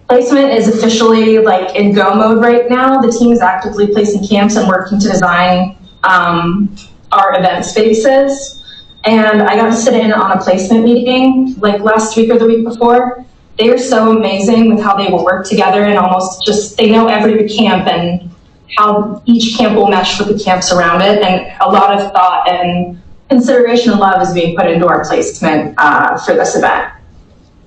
Placement is officially in go mode right now. The team is actively placing camps and working to design our event spaces. And I got to sit in on a placement meeting last week or the week before. They are so amazing with how they will work together and they know every camp and how each camp will mesh with the camps around it. And a lot of thought and consideration and love is being put into our placement for this event.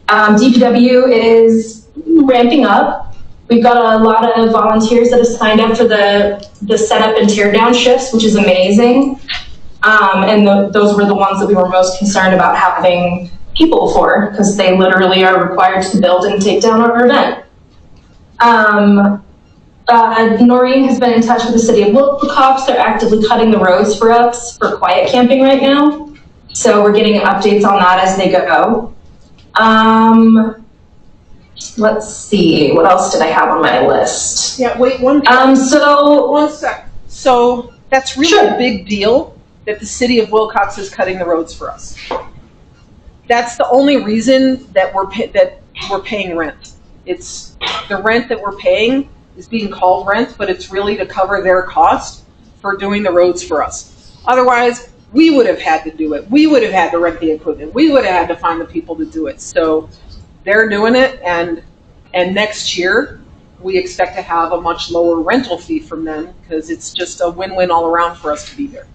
DPW is ramping up. We've got a lot of volunteers that have signed up for the setup and tear down shifts, which is amazing. And those were the ones that we were most concerned about having people for, because they literally are required to build and take down our event. Noreen has been in touch with the city of Wilcox. They're actively cutting the roads for us for quiet camping right now. So we're getting updates on that as they go. Let's see, what else did I have on my list? Yeah, wait one sec. So that's really a big deal that the city of Wilcox is cutting the roads for us. That's the only reason that we're paying rent. It's the rent that we're paying is being called rent, but it's really to cover their cost for doing the roads for us. Otherwise, we would have had to do it. We would have had to rent the equipment. We would have had to find the people to do it. So they're doing it, and next year we expect to have a much lower rental fee from them because it's just a win-win all around for us to be there.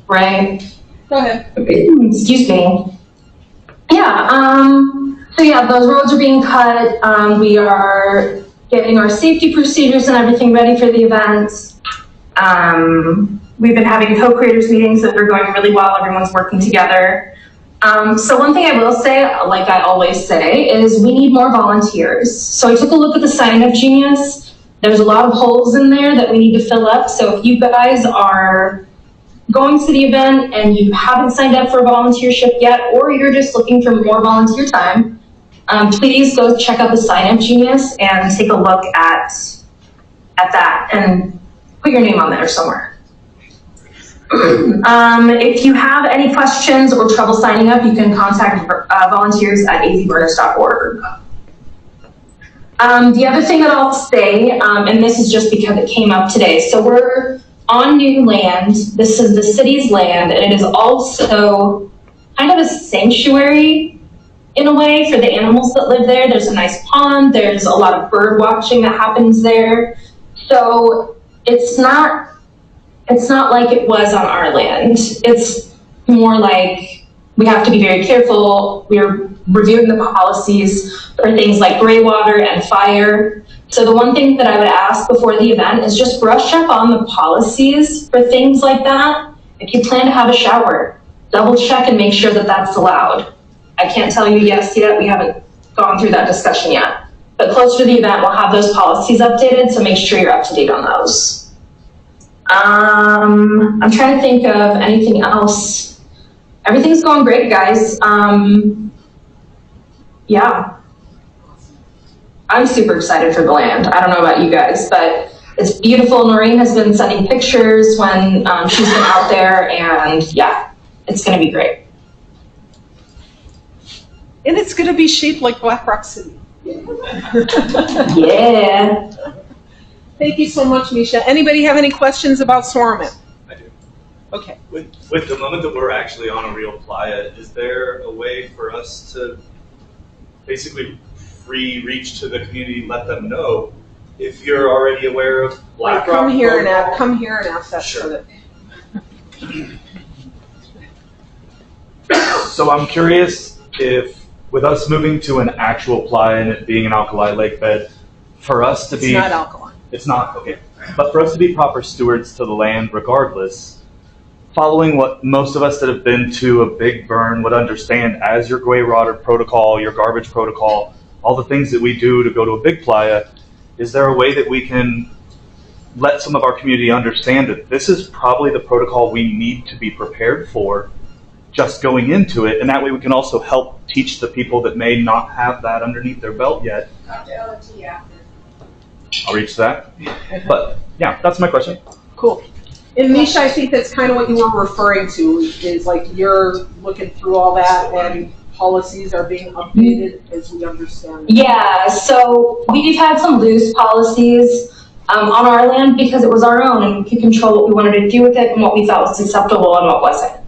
Right. Go ahead. Excuse me. Yeah, so yeah, those roads are being cut. We are getting our safety procedures and everything ready for the event. We've been having co-creators meetings that are going really well. Everyone's working together. So one thing I will say, like I always say, is we need more volunteers. So I took a look at the sign-up Genius. There's a lot of holes in there that we need to fill up. So if you guys are going to the event and you haven't signed up for a volunteership yet, or you're just looking for more volunteer time, please go check out the sign-up Genius and take a look at that and put your name on there somewhere. If you have any questions or trouble signing up, you can contact volunteers at azburners.org. The other thing that I'll say, and this is just because it came up today, so we're on new land. This is the city's land, and it is also kind of a sanctuary in a way for the animals that live there. There's a nice pond. There's a lot of bird watching that happens there. So it's not like it was on our land. It's more like we have to be very careful. We're reviewing the policies for things like gray water and fire. So the one thing that I would ask before the event is just brush up on the policies for things like that. If you plan to have a shower, double check and make sure that that's allowed. I can't tell you yes yet. We haven't gone through that discussion yet. But closer to the event, we'll have those policies updated, so make sure you're up to date on those. I'm trying to think of anything else. Everything's going great, guys. Yeah. I'm super excited for the land. I don't know about you guys, but it's beautiful. Noreen has been sending pictures when she's been out there, and yeah, it's going to be great. And it's going to be shaped like Black Rock City. Yeah. Thank you so much, Misha. Anybody have any questions about Swarmit? I do. Okay. With the moment that we're actually on a real playa, is there a way for us to basically free reach to the community, let them know if you're already aware of Black Rock? Come here and ask that. Sure. So I'm curious if, with us moving to an actual playa and it being an alkali lake bed, for us to be... It's not alkaline. It's not, okay. But for us to be proper stewards to the land regardless, following what most of us that have been to a big burn would understand as your gray water protocol, your garbage protocol, all the things that we do to go to a big playa, is there a way that we can let some of our community understand that this is probably the protocol we need to be prepared for just going into it, and that way we can also help teach the people that may not have that underneath their belt yet. I'll reach that. But yeah, that's my question. Cool. And Misha, I think that's kind of what you were referring to, is like you're looking through all that and policies are being updated as we understand. Yeah, so we've had some loose policies on our land because it was our own and we could control what we wanted to do with it and what we thought was acceptable and what wasn't.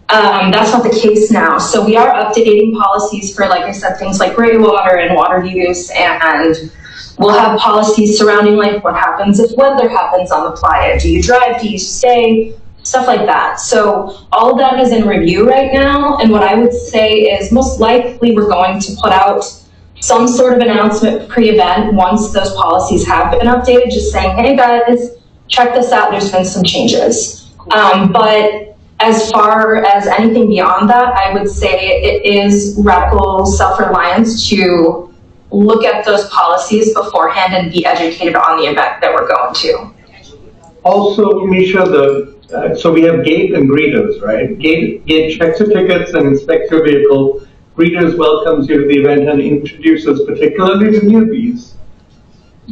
That's not the case now. So we are updating policies for, like I said, things like gray water and water use, and we'll have policies surrounding like what happens if weather happens on the playa. Do you drive? Do you stay? Stuff like that. So all of that is in review right now. And what I would say is most likely we're going to put out some sort of announcement pre-event once those policies have been updated, just saying, hey guys, check this out. There's been some changes. But as far as anything beyond that, I would say it is radical self-reliance to look at those policies beforehand and be educated on the event that we're going to. Also, Misha, so we have gate and greeters, right? Gate checks your tickets and inspects your vehicle. Greeters welcomes you to the event and introduces, particularly to newbies,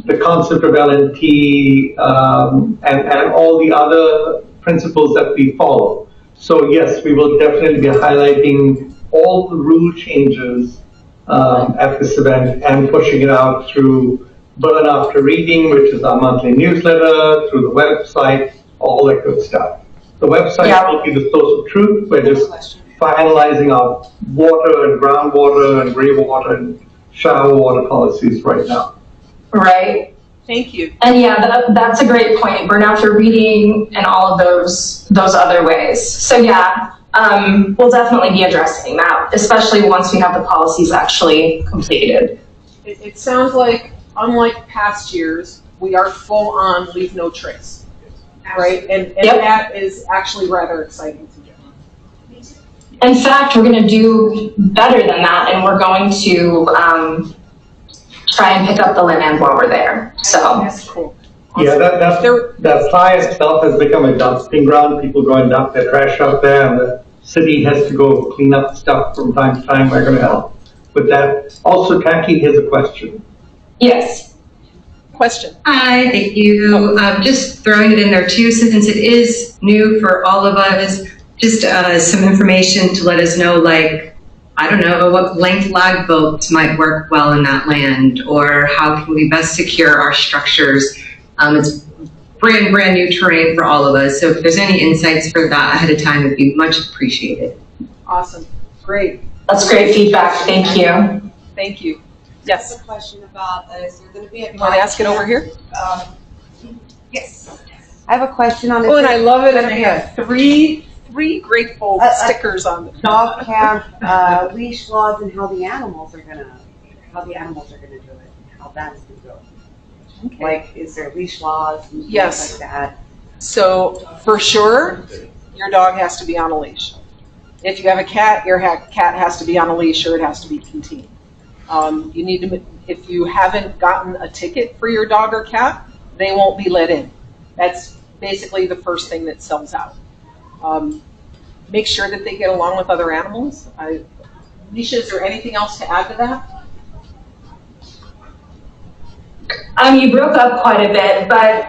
the concept of L&T and all the other principles that we follow. So yes, we will definitely be highlighting all the rule changes at this event and pushing it out through Burn After Reading, which is our monthly newsletter, through the website, all that good stuff. The website will be the source of truth. We're just finalizing our water and groundwater and gray water and shower water policies right now. Right. Thank you. And yeah, that's a great point. Burn after reading and all of those other ways. So yeah, we'll definitely be addressing that, especially once we have the policies actually completed. It sounds like, unlike past years, we are full on leave no trace, right? And that is actually rather exciting to do. In fact, we're going to do better than that, and we're going to try and pick up the land while we're there. So that's cool. Yeah, that playa itself has become a dumping ground. People go and dump their trash out there, and the city has to go clean up stuff from time to time. We're going to help with that. Also, Taki, here's a question. Yes. Question. Hi, thank you. Just throwing it in there too, since it is new for all of us, just some information to let us know, like, I don't know, what length lag boats might work well in that land, or how can we best secure our structures. It's brand new terrain for all of us, so if there's any insights for that ahead of time, it'd be much appreciated. Awesome. Great. That's great feedback. Thank you. Thank you. Yes. I have a question about, is there going to be a... You want to ask it over here? Yes. I have a question on this. Oh, and I love it, and they have three grateful stickers on them. Dog camp, leash laws, and how the animals are gonna do it, and how that's gonna go. Okay. Like, is there leash laws and Yes. things like that? So, for sure, your dog has to be on a leash. If you have a cat, your cat has to be on a leash, or it has to be contained. You need to, if you haven't gotten a ticket for your dog or cat, they won't be let in. That's basically the first thing that sells out. Make sure that they get along with other animals. Nisha, is there anything else to add to that? You broke up quite a bit, but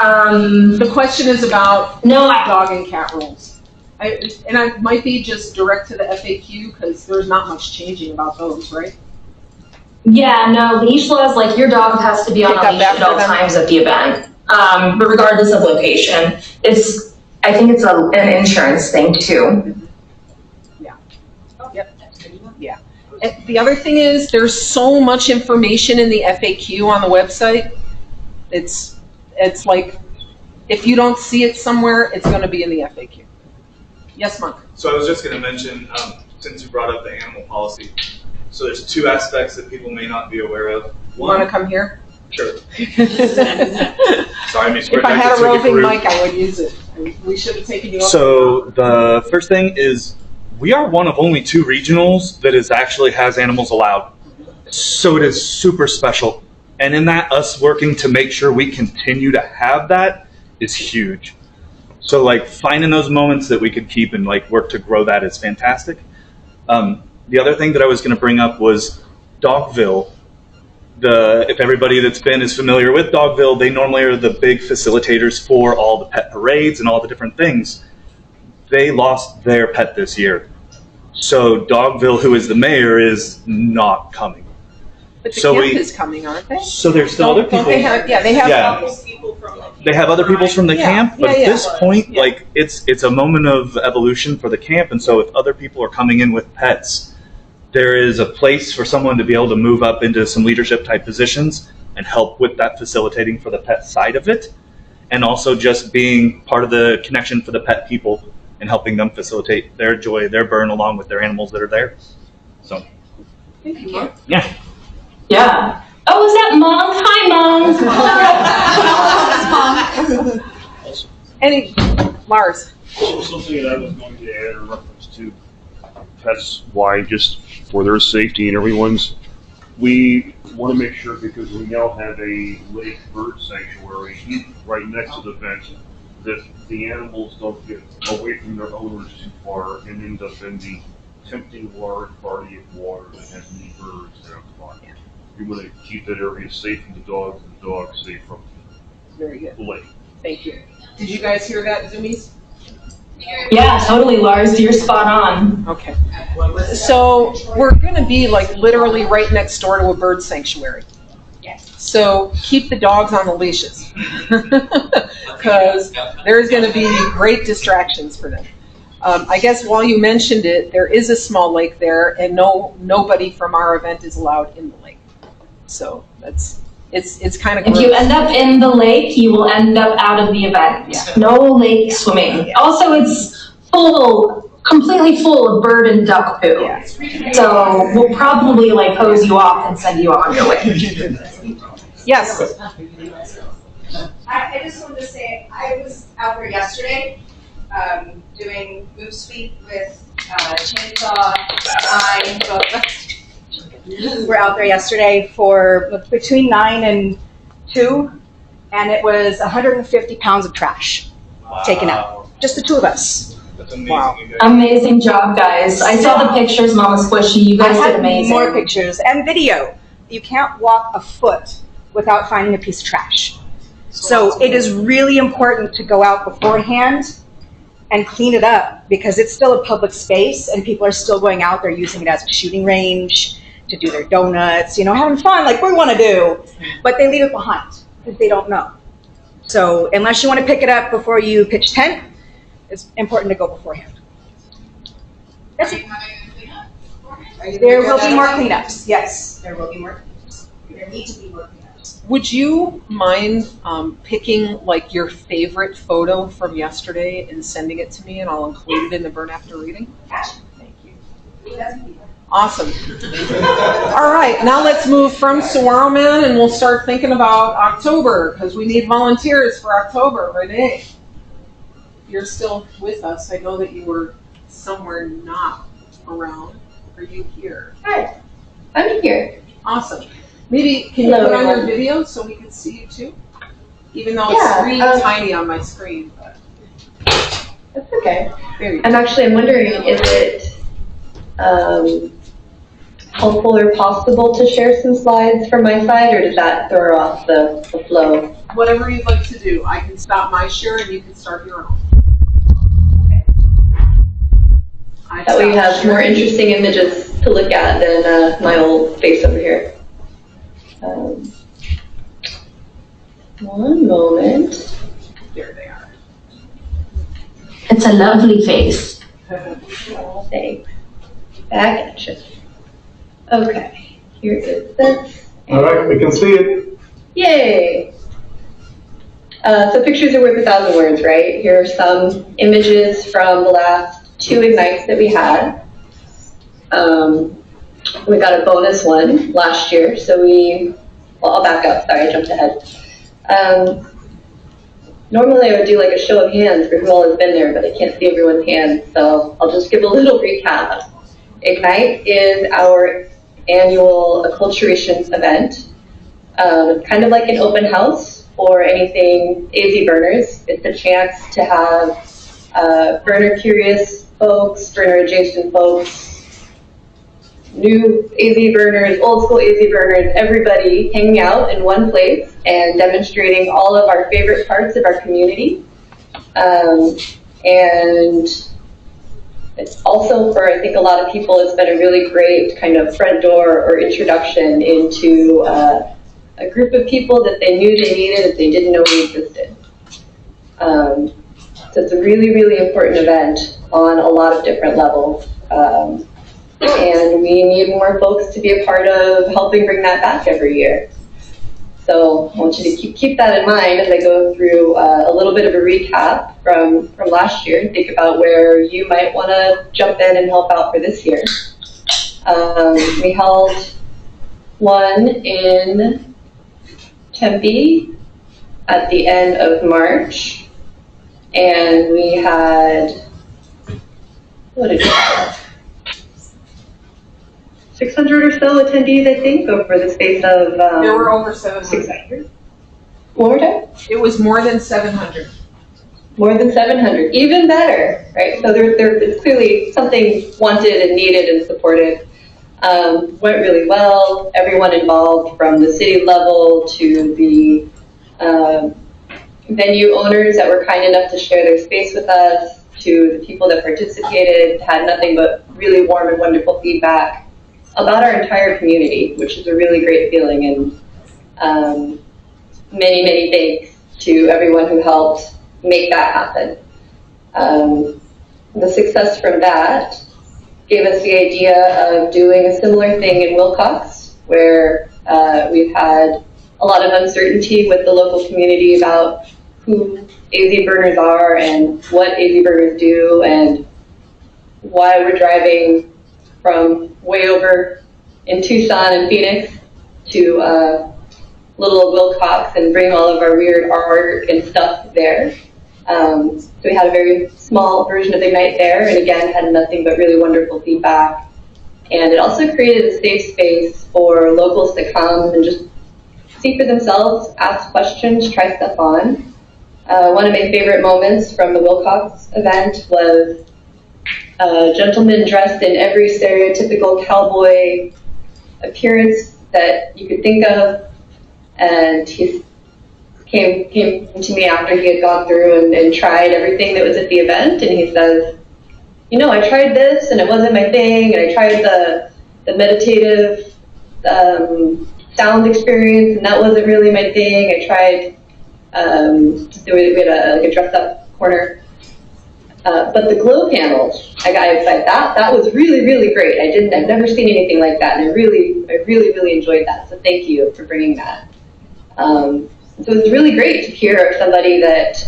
the question is about dog and cat rules. It might be just direct to the FAQ because there's not much changing about those, right? yeah, no, leash laws, like your dog has to be on Pick a up leash at after all them. times at the event, but regardless of location. I think it's an insurance thing too. Yeah. Yep. Yeah. And the other thing is there's so much information in the FAQ on the website. It's like if you don't see it somewhere, it's going to be in the FAQ. Yes, Mark. So I was just going to mention, since you brought up the animal policy, so there's two aspects that people may not be aware of. You want to come here? Sure. Sorry, Ms. If I had a roving mic, I would use it. We should have taken you up. So the first thing is we are one of only 2 regionals that actually has animals allowed. So it is super special. And in that, us working to make sure we continue to have that is huge. So like finding those moments that we could keep and like work to grow that is fantastic. The other thing that I was going to bring up was Dogville. If everybody that's been is familiar with Dogville, they normally are the big facilitators for all the pet parades and all the different things. They lost their pet this year. So Dogville, who is the mayor, is not coming. But the camp is coming, aren't they? So there's still other people. They have people from the They have other people from the camp, but Yeah, at this point, like it's a moment of evolution for the camp, and so if other people are coming in with pets, there is a place for someone to be able to move up into some leadership type positions and help with that facilitating for the pet side of it, and also just being part of the connection for the pet people and helping them facilitate their joy, their burn along with their animals that are there. So, Thank you, Mark. yeah. Yeah. Oh, is that Monk? Hi, Monk. Any, Lars? So something that I was going to add in reference to pets, why just for their safety and everyone's, we want to make sure, because we now have a lake bird sanctuary right next to the vent, that the animals don't get away from their owners too far and end up in the tempting large body of water that has many birds that are flying. We want to keep that area safe from the dogs and the dogs safe from Very good. the lake. Thank you. Did you guys hear that, Zoomies? Yeah, totally, Lars. You're spot on. Okay. So we're going to be like literally right next door to a bird sanctuary. So keep the dogs on the leashes because there's going to be great distractions for them. I guess while you mentioned it, there is a small lake there, and nobody from our event is allowed in the lake. So it's kind of If gross. you end up in the lake, you will end up out of the event. Yeah. No lake swimming. Also, it's completely full of bird and duck poo. Yeah. So we'll probably like hose you off and send you on your way. Yes. I just wanted to say, I was out there yesterday, doing move sweep with chainsaw, we're out there yesterday for between 9 and 2, and it was 150 pounds of trash taken out. Just the two of us. That's amazing. Wow. Amazing job, guys. I saw the pictures, Mama Squishy. You guys I did had amazing. more pictures and video. You can't walk a foot without finding a piece of trash. So it is really important to go out beforehand and clean it up because it's still a public space and people are still going out there using it as a shooting range to do their donuts, having fun like we want to do, but they leave it behind because they don't know. So unless you want to pick it up before you pitch tent, it's important to go beforehand. That's it. There will be more cleanups. Yes, there will be more cleanups. There need to be more cleanups. Would you mind picking like your favorite photo from yesterday and sending it to me, and I'll include it in the Burn After reading? Thank you. Awesome. All right, now let's move from Saguaro Man, and we'll start thinking about October because we need volunteers for October. Renee, you're still with us. I know that you were somewhere not around. Are you here? Hi, I'm here. Awesome. Maybe can you Hello, put on your everyone. video so we can see you too? Even though Yeah, it's really tiny on my screen. But That's okay. there you go. I'm wondering, is it helpful or possible to share some slides from my side, or does that throw off the flow? Whatever you'd like to do. I can stop my share and you can start your own. That way you have more interesting images to look at than my old face over here. One moment. There they are. It's a lovely face. Thanks. Back at you. Okay, here is this. All right, we can see it. Yay! So pictures are worth 1,000 words, right? Here are some images from the last 2 Ignites that we had. We got a bonus one last year, so I'll back up, sorry, I jumped ahead. Normally I would do like a show of hands for who all has been there, but I can't see everyone's hands, so I'll just give a little recap. Ignite is our annual acculturation event. It's kind of like an open house for anything AZ burners. It's a chance to have burner curious folks, burner adjacent folks, new AZ burners, old school AZ burners, everybody hanging out in one place and demonstrating all of our favorite parts of our community. And it's also for, I think, a lot of people, it's been a really great kind of front door or introduction into a group of people that they knew they needed that they didn't know existed. So it's a really, really important event on a lot of different levels. And we need more folks to be a part of helping bring that back every year. So I want you to keep that in mind as I go through a little bit of a recap from last year and think about where you might want to jump in and help out for this year. We held one in Tempe at the end of March, and we had, what did we have? 600 or so attendees, I think, over the space of There were over 700. 600. One more time? It was more than 700. More than 700, even better, right? So there's clearly something wanted and needed and supported. Went really well. Everyone involved, from the city level to the venue owners that were kind enough to share their space with us, to the people that participated, had nothing but really warm and wonderful feedback about our entire community, which is a really great feeling. And Many, many thanks to everyone who helped make that happen. The success from that gave us the idea of doing a similar thing in Wilcox, where we've had a lot of uncertainty with the local community about who AZ burners are and what AZ burners do and why we're driving from way over in Tucson and Phoenix to little old Wilcox and bring all of our weird art and stuff there. So we had a very small version of Ignite there, and again, had nothing but really wonderful feedback. And it also created a safe space for locals to come and just see for themselves, ask questions, try stuff on. One of my favorite moments from the Wilcox event was a gentleman dressed in every stereotypical cowboy appearance that you could think of, and he came to me after he had gone through and tried everything that was at the event, and he says, you know, I tried this and it wasn't my thing, and I tried the meditative sound experience and that wasn't really my thing. I tried, we had a dress-up corner. But the glow panels, I got excited. That was really, really great. I've never seen anything like that, and I really enjoyed that. So thank you for bringing that. So it was really great to hear of somebody that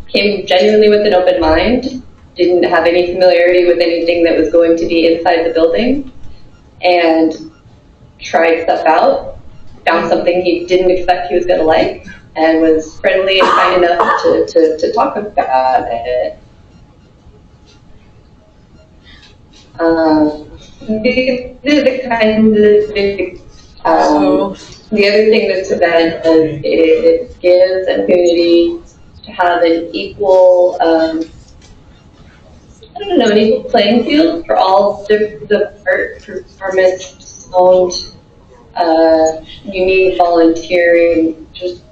came genuinely with an open mind, didn't have any familiarity with anything that was going to be inside the building, and tried stuff out, found something he didn't expect he was going to like, and was friendly and kind enough to talk about it. These are the kinds of things. The other thing this event does, it gives a community to have an equal, an equal playing field for all the art, performance, owned, unique volunteering, just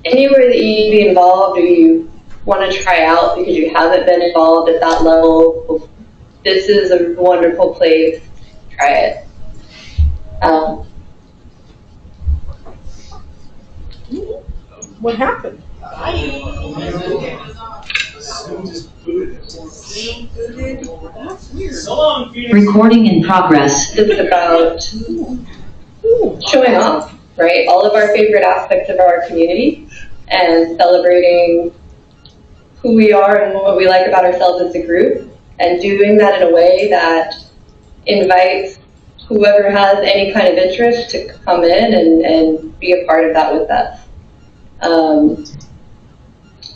anywhere that you need to be involved or you want to try out because you haven't been involved at that level. This is a wonderful place. Try it. What happened? Recording in progress. It's about showing off, right? All of our favorite aspects of our community and celebrating who we are and what we like about ourselves as a group, and doing that in a way that invites whoever has any kind of interest to come in and be a part of that with us.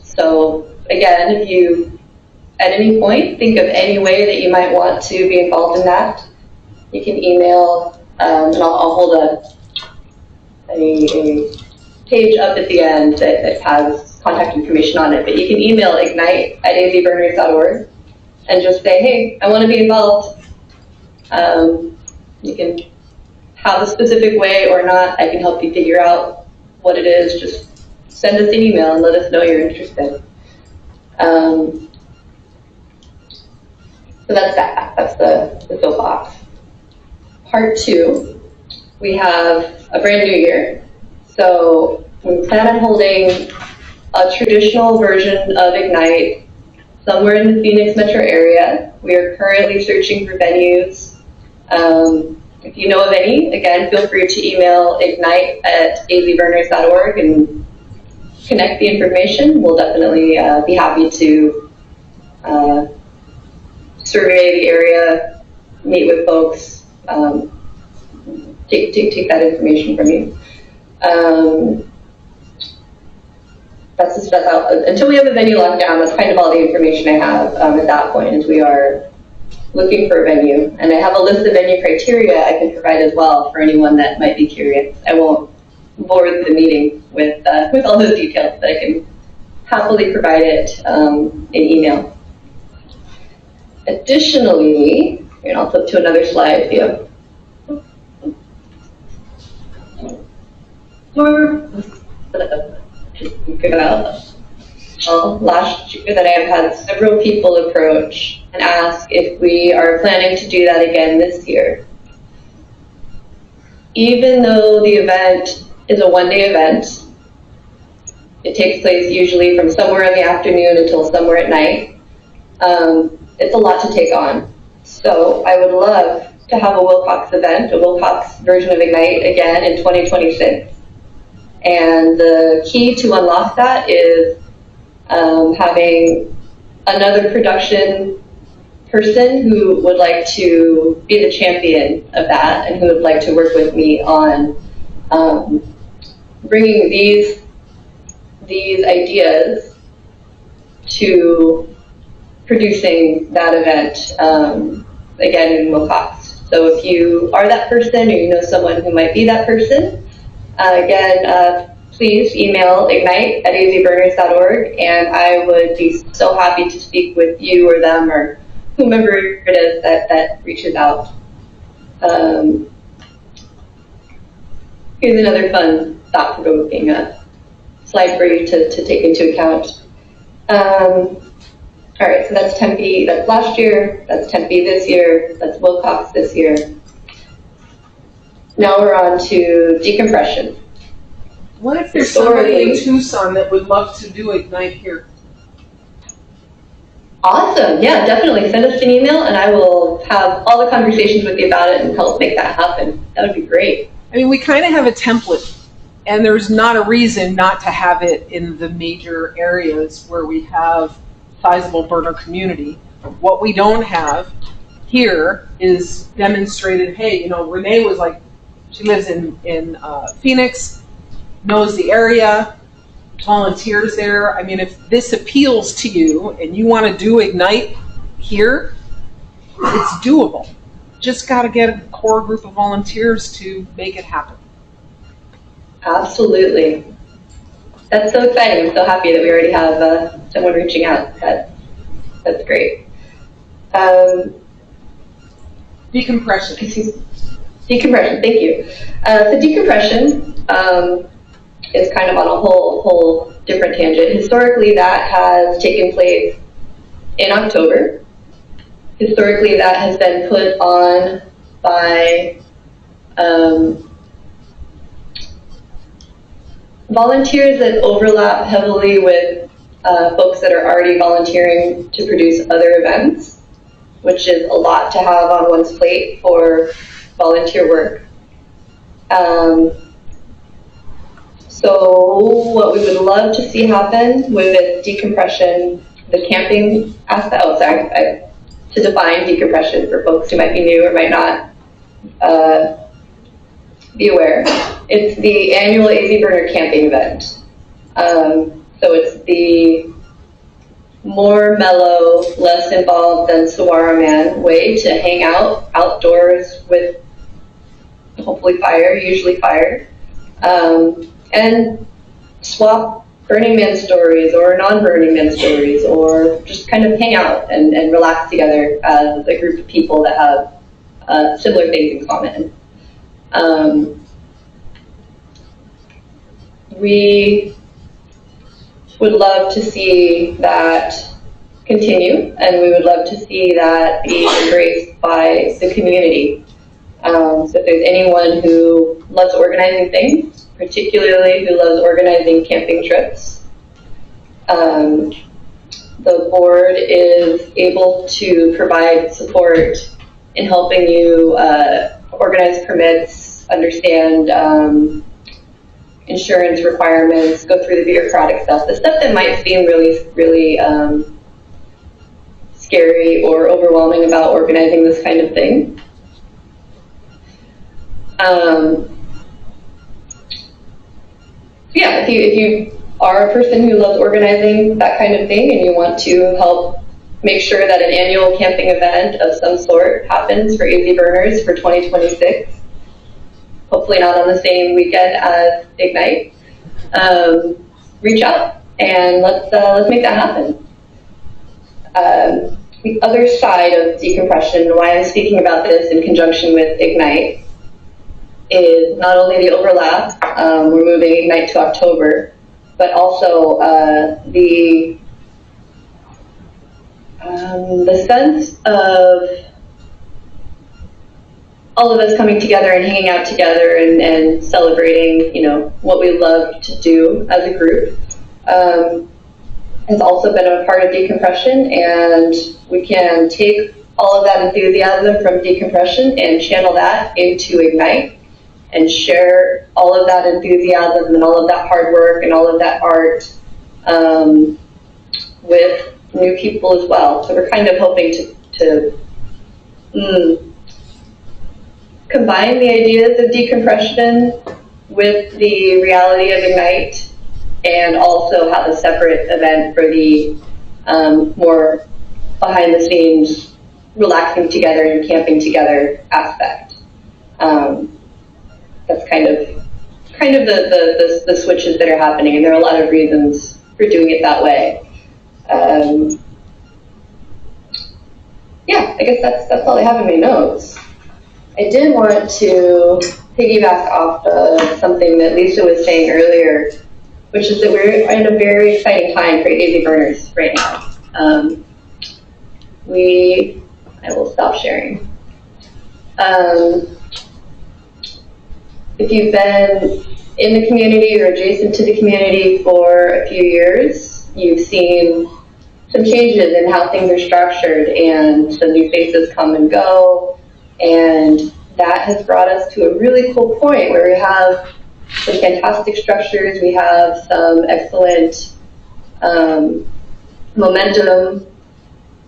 So again, if you at any point think of any way that you might want to be involved in that, you can email, and I'll hold a page up at the end that has contact information on it, but you can email ignite@azburners.org and just say, hey, I want to be involved. You can have a specific way or not. I can help you figure out what it is. Just send us an email and let us know you're interested. So that's that. That's the soapbox. Part 2, we have a brand new year. So we plan on holding a traditional version of Ignite somewhere in the Phoenix metro area. We are currently searching for venues. If you know of any, again, feel free to email ignite@azburners.org and connect the information. We'll definitely be happy to survey the area, meet with folks, take that information from you. That's just out. Until we have a venue locked down, that's kind of all the information I have at that point, as we are looking for a venue. And I have a list of venue criteria I can provide as well for anyone that might be curious. I won't bore the meeting with all those details, but I can happily provide it in email. Additionally, and I'll flip to another slide here. Last year that I have had several people approach and ask if we are planning to do that again this year. even though the event is a one-day event, it takes place usually from somewhere in the afternoon until somewhere at night. It's a lot to take on. So I would love to have a Wilcox event, a Wilcox version of Ignite again in 2026. And the key to unlock that is having another production person who would like to be the champion of that and who would like to work with me on bringing these ideas to producing that event again in Wilcox. So if you are that person or you know someone who might be that person, again, please email ignite@azburners.org, and I would be so happy to speak with you or them or whomever it is that reaches out. Here's another fun, thought-provoking slide for you to take into account. All right, so that's Tempe, that's last year, that's Tempe this year, that's Wilcox this year. Now we're on to decompression. What if there's somebody in Tucson that would love to do Ignite here? Awesome, yeah, definitely. Send us an email and I will have all the conversations with you about it and help make that happen. That would be great. I mean, we kind of have a template, and there's not a reason not to have it in the major areas where we have sizable burner community. What we don't have here is demonstrated, hey, you know, Renee was like, she lives in Phoenix, knows the area, volunteers there. I mean, if this appeals to you and you want to do Ignite here, it's doable. Just got to get a core group of volunteers to make it happen. Absolutely. That's so exciting. I'm so happy that we already have someone reaching out. That's great. Decompression. Decompression, thank you. So decompression is kind of on a whole different tangent. Historically, that has taken place in October. Historically, that has been put on by volunteers that overlap heavily with folks that are already volunteering to produce other events, which is a lot to have on one's plate for volunteer work. So what we would love to see happen with decompression, the camping aspect, to define decompression for folks who might be new or might not be aware. It's the annual AZ Burner camping event. So it's the more mellow, less involved than Saguaro Man way to hang out outdoors with hopefully fire, usually fire, and swap Burning Man stories or non-Burning Man stories, or just kind of hang out and relax together as a group of people that have similar things in common. We would love to see that continue, and we would love to see that be embraced by the community. So if there's anyone who loves organizing things, particularly who loves organizing camping trips, the board is able to provide support in helping you organize permits, understand insurance requirements, go through the bureaucratic stuff, the stuff that might seem really scary or overwhelming about organizing this kind of thing. Yeah, if you are a person who loves organizing that kind of thing and you want to help make sure that an annual camping event of some sort happens for AZ Burners for 2026, hopefully not on the same weekend as Ignite, reach out and let's make that happen. The other side of decompression, why I'm speaking about this in conjunction with Ignite, is not only the overlap, we're moving Ignite to October, but also the sense of all of us coming together and hanging out together and celebrating, what we love to do as a group. Has also been a part of decompression, and we can take all of that enthusiasm from decompression and channel that into Ignite and share all of that enthusiasm and all of that hard work and all of that art with new people as well. So we're kind of hoping to combine the ideas of decompression with the reality of Ignite, and also have a separate event for the more behind the scenes, relaxing together and camping together aspect. That's kind of the switches that are happening, and there are a lot of reasons for doing it that way. Yeah, I guess that's all I have in my notes. I did want to piggyback off of something that Lisa was saying earlier, which is that we're in a very exciting time for AV burners right now. I will stop sharing. If you've been in the community or adjacent to the community for a few years, you've seen some changes in how things are structured, and some new faces come and go, and that has brought us to a really cool point where we have some fantastic structures, we have some excellent momentum,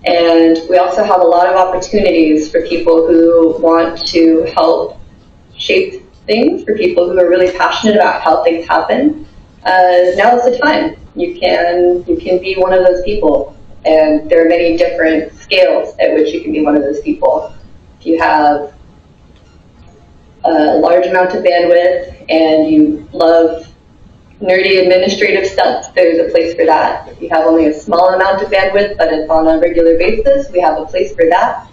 and we also have a lot of opportunities for people who want to help shape things, for people who are really passionate about how things happen. Now is the time. You can be one of those people, and there are many different scales at which you can be one of those people. If you have a large amount of bandwidth and you love nerdy administrative stuff, there's a place for that. If you have only a small amount of bandwidth but it's on a regular basis, we have a place for that.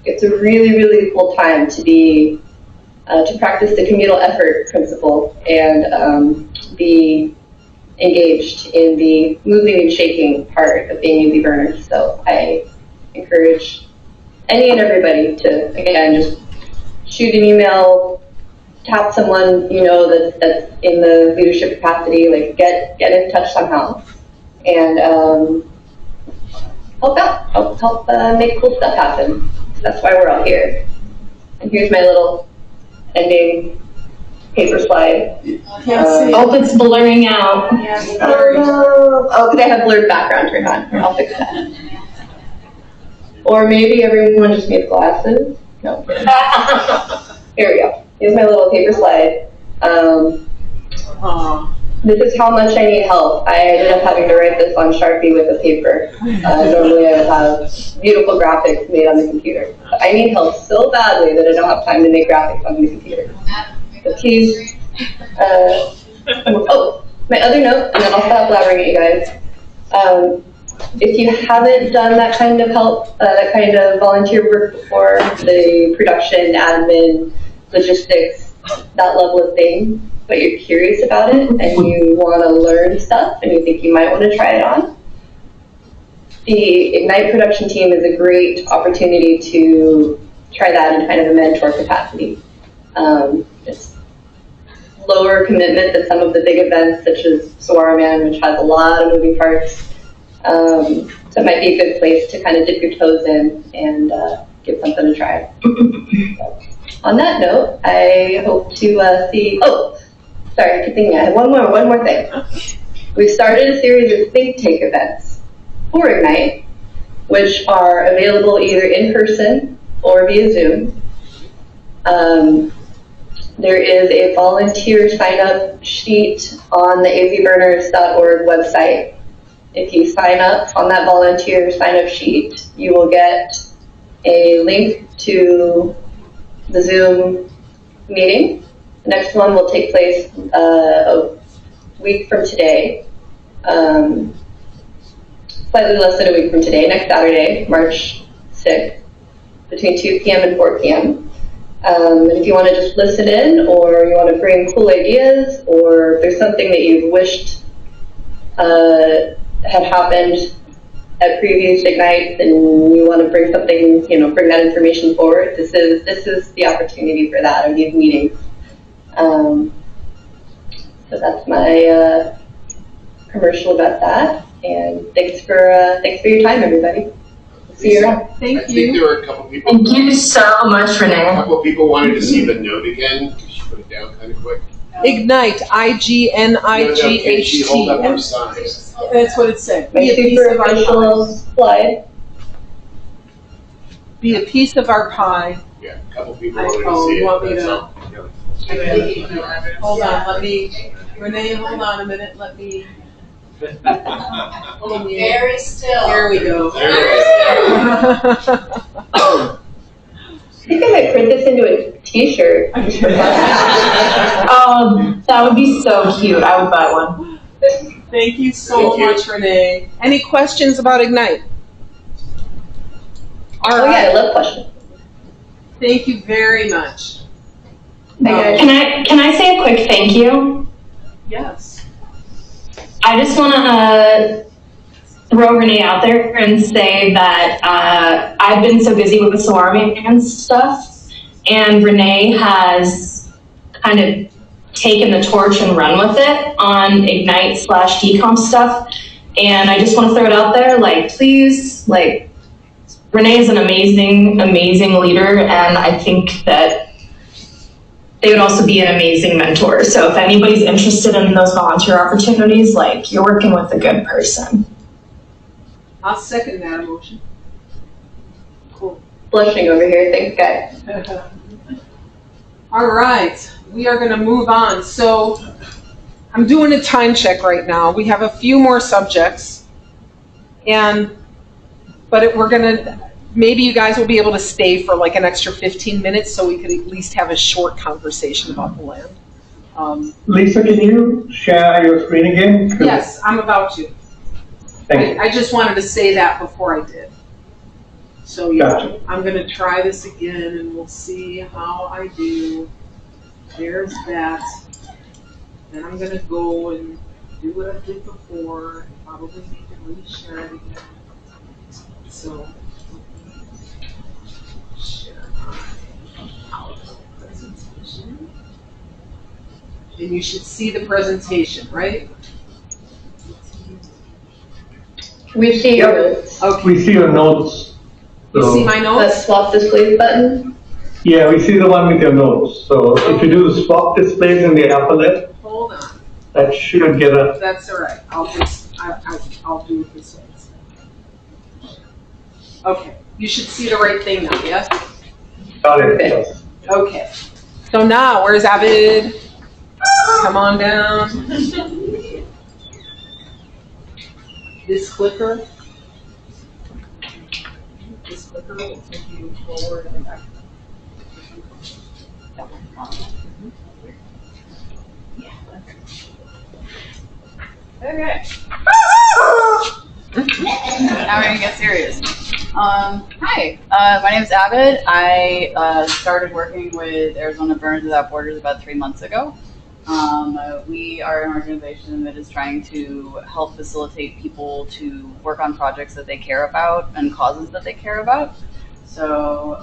It's a really, really cool time to be to practice the communal effort principle and be engaged in the moving and shaking part of being AV burners. So I encourage any and everybody to, again, just shoot an email, tap someone that's in the leadership capacity, like get in touch somehow, and help out, help make cool stuff happen. So that's why we're all here. And here's my little ending paper slide. It's blurring out. Oh, because I have blurred background turned on. Here, I'll fix that. Or maybe everyone just needs glasses. No. Here we go. Here's my little paper slide. This is how much I need help. I ended up having to write this on Sharpie with a paper. Normally I would have beautiful graphics made on the computer. But I need help so badly that I don't have time to make graphics on the computer. So please, my other note, and then I'll stop blabbering at you guys. If you haven't done that kind of help, that kind of volunteer work before, the production, admin, logistics, that level of thing, but you're curious about it and you want to learn stuff and you think you might want to try it on, the Ignite production team is a great opportunity to try that in kind of a mentor capacity. It's lower commitment than some of the big events such as Soaraman, which has a lot of moving parts. So it might be a good place to kind of dip your toes in and give something a try. So, on that note, I hope to see, sorry, I keep thinking I have one more thing. We've started a series of think tank events for Ignite, which are available either in person or via Zoom. There is a volunteer sign-up sheet on the avburners.org website. If you sign up on that volunteer sign-up sheet, you will get a link to the Zoom meeting. The next one will take place a week from today, slightly less than a week from today, next Saturday, March 6th, between 2 p.m. and 4 p.m. And if you want to just listen in, or you want to bring cool ideas, or if there's something that you've wished had happened at previous Ignites and you want to bring something, bring that information forward, this is the opportunity for that, or these meetings. So that's my commercial about that. And thanks for your time, everybody. See you around. Thank I think you. there were a couple people. Thank you so much, A Renee. couple people wanted to see the note again, because she put it down kind of quick. Ignite, IGNIGHT. She hold up our sign. That's what it said. My Be a piece super of our official pie. slide. Be a piece of our pie. Yeah, a couple people wanted to see You it. want me That's to? all. Yeah. Hold on, Renee, hold on a minute, let me. Very still. There we go. I think I might print this into a t-shirt. That would be so cute. I would buy one. Thank you so Thank you. much, Renee. Any questions about Ignite? All Oh yeah, right. I love questions. Thank you very much. Can I say a quick thank you? Yes. I just want to throw Renee out there and say that I've been so busy with the Solarman and stuff, and Renee has kind of taken the torch and run with it on Ignite/decomp stuff. And I just want to throw it out there, please, Renee is an amazing, amazing leader, and I think that they would also be an amazing mentor. So if anybody's interested in those volunteer opportunities, you're working with a good person. I'll second that motion. Cool. Blushing over here, thanks guys. All right, we are going to move on. So I'm doing a time check right now. We have a few more subjects, but we're going to, maybe you guys will be able to stay for an extra 15 minutes so we could at least have a short conversation about the land. Lisa, can you share your screen again? Yes, I'm about to. Thank you. I just wanted to say that before I did. So yeah, Gotcha. I'm going to try this again and we'll see how I do. There's that. Then I'm going to go and do what I did before. Probably need to reshare it again. So, share my PowerPoint presentation. And you should see the presentation, right? We see your notes. Okay. We see your notes. You So- see my The notes? swap displays button. Yeah, we see the one with your notes. So if you do the swap displays in the upper left, Hold on. that should get a, That's all right. I'll do it this way. Okay. You should see the right thing now, yes? got it. Yes. Okay. So now, where's Abid? Come on down. This clicker. This clicker will take you forward and back. Okay. Now we're gonna get serious. Hi, my name is Abid. I started working with Arizona Burns Without Borders about 3 months ago. We are an organization that is trying to help facilitate people to work on projects that they care about and causes that they care about. So,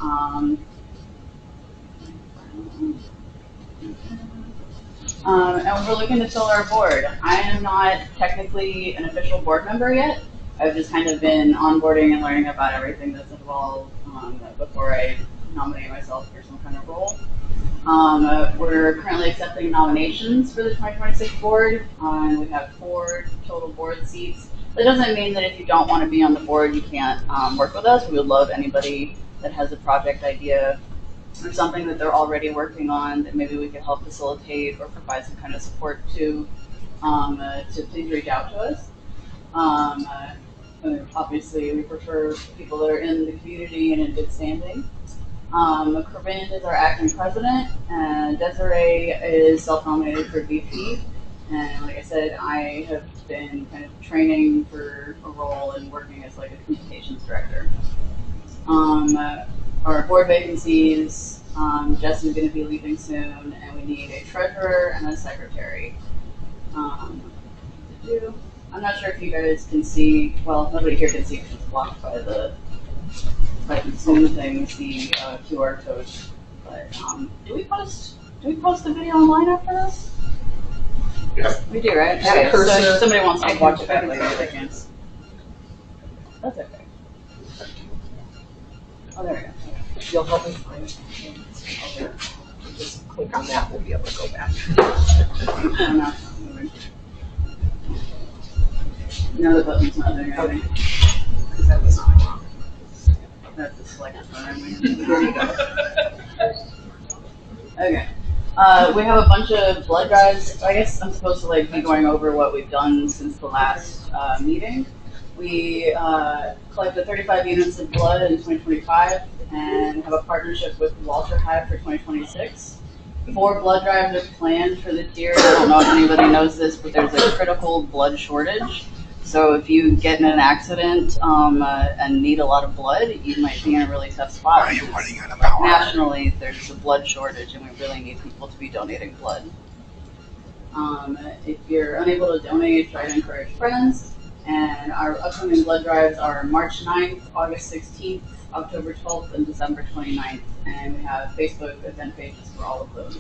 and we're looking to fill our board. I am not technically an official board member yet. I've just kind of been onboarding and learning about everything that's involved before I nominate myself for some kind of role. We're currently accepting nominations for the 2026 board. We have 4 total board seats. That doesn't mean that if you don't want to be on the board, you can't work with us. We would love anybody that has a project idea or something that they're already working on that maybe we could help facilitate or provide some kind of support to please reach out to us. Obviously, we prefer people that are in the community and in good standing. Corinne is our acting president, and Desiree is self-nominated for VP. And like I said, I have been kind of training for a role and working as like a communications director. Our board vacancies, Jess is going to be leaving soon, and we need a treasurer and a secretary. I'm not sure if you guys can see, well, nobody here can see because it's blocked by the Zoom thing, the QR code. But do we post the video online after this? Yeah. We do, right? Add a Okay, so cursor. if somebody wants to watch it back later, they can. That's okay. Oh, there we go. You'll help me find it. Okay. Just click on that, we'll be able to go back. I'm not moving. No, the button's not there, I think. Because that was not wrong. That's the select button. There you go. Okay. We have a bunch of blood drives. I guess I'm supposed to be going over what we've done since the last meeting. We collected 35 units of blood in 2025 and have a partnership with Walter Hive for 2026. 4 blood drives are planned for this year. I don't know if anybody knows this, but there's a critical blood shortage. So if you get in an accident and need a lot of blood, you might be in a really tough spot. Why are you running out of power? Nationally, there's a blood shortage, and we really need people to be donating blood. If you're unable to donate, try to encourage friends. And our upcoming blood drives are March 9th, August 16th, October 12th, and December 29th. And we have Facebook event pages for all of those.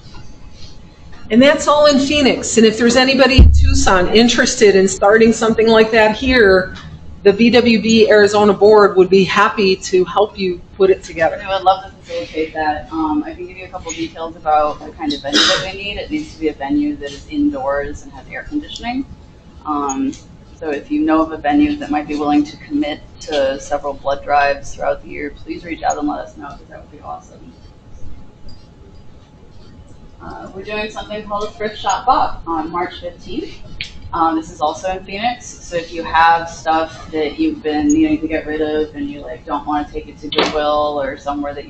And that's all in Phoenix. And if there's anybody in Tucson interested in starting something like that here, the BWB Arizona board would be happy to help you put it together. We would love to facilitate that. I can give you a couple details about the kind of venue that we need. It needs to be a venue that is indoors and has air conditioning. So if you know of a venue that might be willing to commit to several blood drives throughout the year, please reach out and let us know, because that would be awesome. We're doing something called a Thrift Shop Bop on March 15th. This is also in Phoenix, so if you have stuff that you've been needing to get rid of and you don't want to take it to Goodwill or somewhere that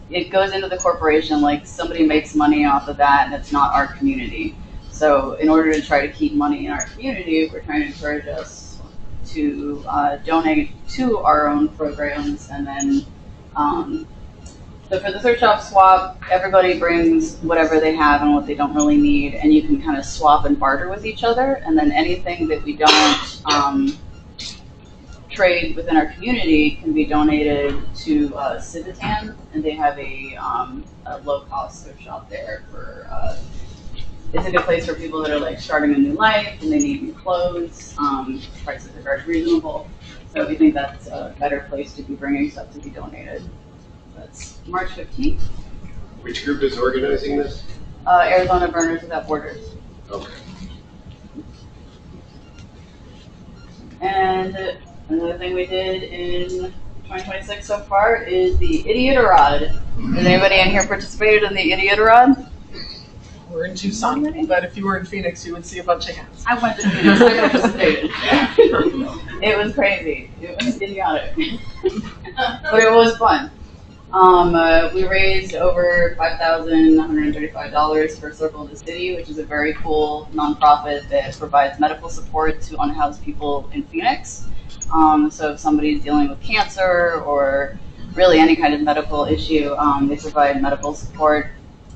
it goes into the corporation, somebody makes money off of that and it's not our community. So in order to try to keep money in our community, we're trying to encourage us to donate to our own programs. And then, so for the Thrift Shop Swap, everybody brings whatever they have and what they don't really need, and you can kind of swap and barter with each other. And then anything that we don't trade within our community can be donated to Civitan, and they have a low-cost thrift shop there for. It's a good place for people that are starting a new life and they need new clothes. Prices are very reasonable, so we think that's a better place to be bringing stuff to be donated. That's March 15th. Which group is organizing this? Arizona Burners Without Borders. Okay. And another thing we did in 2026 so far is the Idiot-a-Rod. Has anybody in here participated in the Idiot-a-Rod? We're in Tucson, but if you were in Phoenix, you would see a bunch of hands. I went to Phoenix. I participated. It was crazy. It was idiotic. But it was fun. We raised over $5,135 for Circle the City, which is a very cool nonprofit that provides medical support to unhoused people in Phoenix. So if somebody's dealing with cancer or really any kind of medical issue, they provide medical support.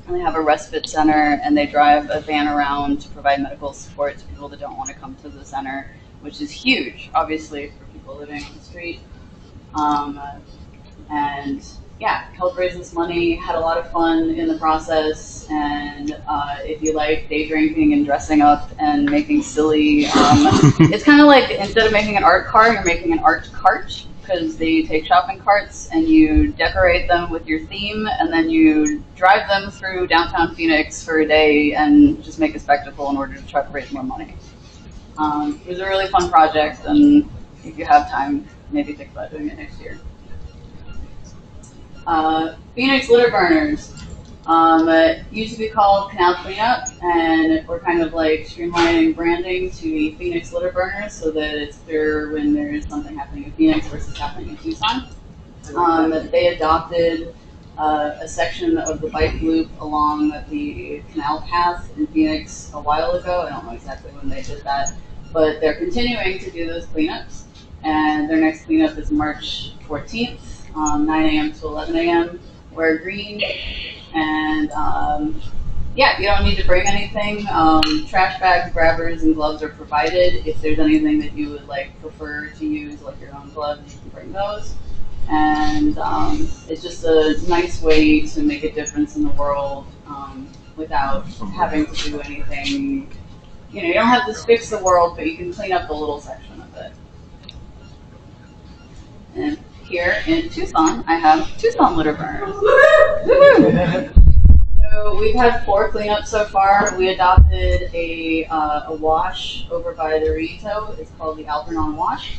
And they have a respite center, and they drive a van around to provide medical support to people that don't want to come to the center, which is huge, obviously, for people living on the street. And yeah, helped raise this money, had a lot of fun in the process, and if you like day drinking and dressing up and making silly, it's kind of like instead of making an art car, you're making an art cart, because they take shopping carts and you decorate them with your theme, and then you drive them through downtown Phoenix for a day and just make a spectacle in order to try to raise more money. It was a really fun project, and if you have time, maybe think about doing it next year. Phoenix Litter Burners. It used to be called Canal Cleanup, and we're kind of streamlining branding to the Phoenix Litter Burners so that it's clear when there's something happening in Phoenix versus happening in Tucson. They adopted a section of the bike loop along the canal path in Phoenix a while ago. I don't know exactly when they did that, but they're continuing to do those cleanups, and their next cleanup is March 14th, 9 a.m. to 11 a.m. Wear green, and yeah, you don't need to bring anything. Trash bags, grabbers, and gloves are provided. If there's anything that you would like prefer to use, like your own gloves, you can bring those. And it's just a nice way to make a difference in the world without having to do anything. You know, you don't have to fix the world, but you can clean up the little section of it. And here in Tucson, I have Tucson litter burn. So we've had 4 cleanups so far. We adopted a wash over by the Rito. It's called the Algernon Wash.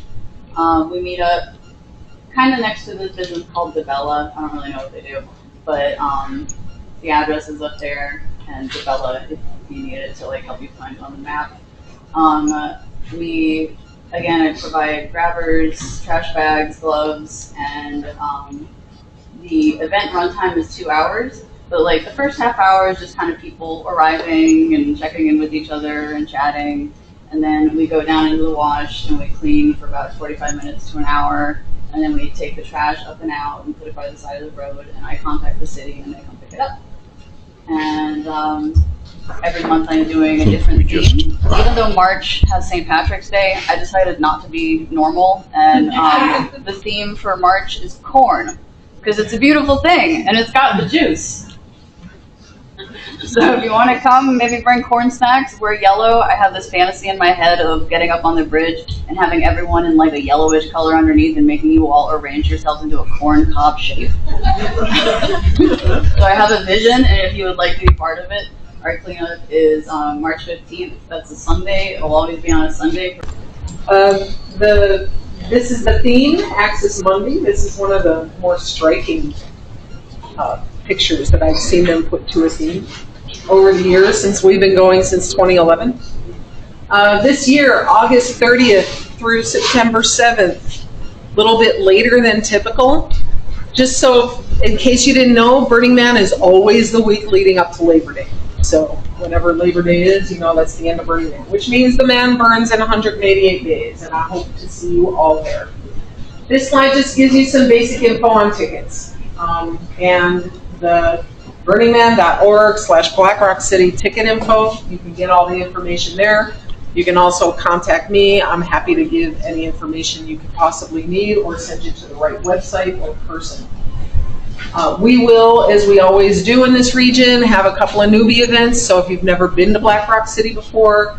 We meet up kind of next to this business called Bella. I don't really know what they do, but the address is up there, and Bella, if you need it to like help you find it on the map. I provide grabbers, trash bags, gloves, and the event runtime is 2 hours. But like the first half hour is just kind of people arriving and checking in with each other and chatting, and then we go down into the wash and we clean for about 45 minutes to an hour. And then we take the trash up and out and put it by the side of the road, and I contact the city and they come pick it up. And every month I'm doing a different theme. Even though March has St. Patrick's Day, I decided not to be normal, and the theme for March is corn, because it's a beautiful thing and it's got the juice. So if you want to come, maybe bring corn snacks, wear yellow. I have this fantasy in my head of getting up on the bridge and having everyone in like a yellowish color underneath and making you all arrange yourselves into a corn cob shape. So I have a vision, and if you would like to be part of it, our cleanup is March 15th. That's a Sunday. It'll always be on a Sunday. This is the theme, Axis Monday. This is one of the more striking pictures that I've seen them put to a theme over the years since we've been going since 2011. This year, August 30th through September 7th, a little bit later than typical. Just so, in case you didn't know, Burning Man is always the week leading up to Labor Day. So whenever Labor Day is, you know that's the end of Burning Man, which means the man burns in 188 days, and I hope to see you all there. This slide just gives you some basic info on tickets. And the burningman.org/BlackRock City ticket info. You can get all the information there. You can also contact me. I'm happy to give any information you could possibly need or send you to the right website or person. We will, as we always do in this region, have a couple of newbie events. So if you've never been to BlackRock City before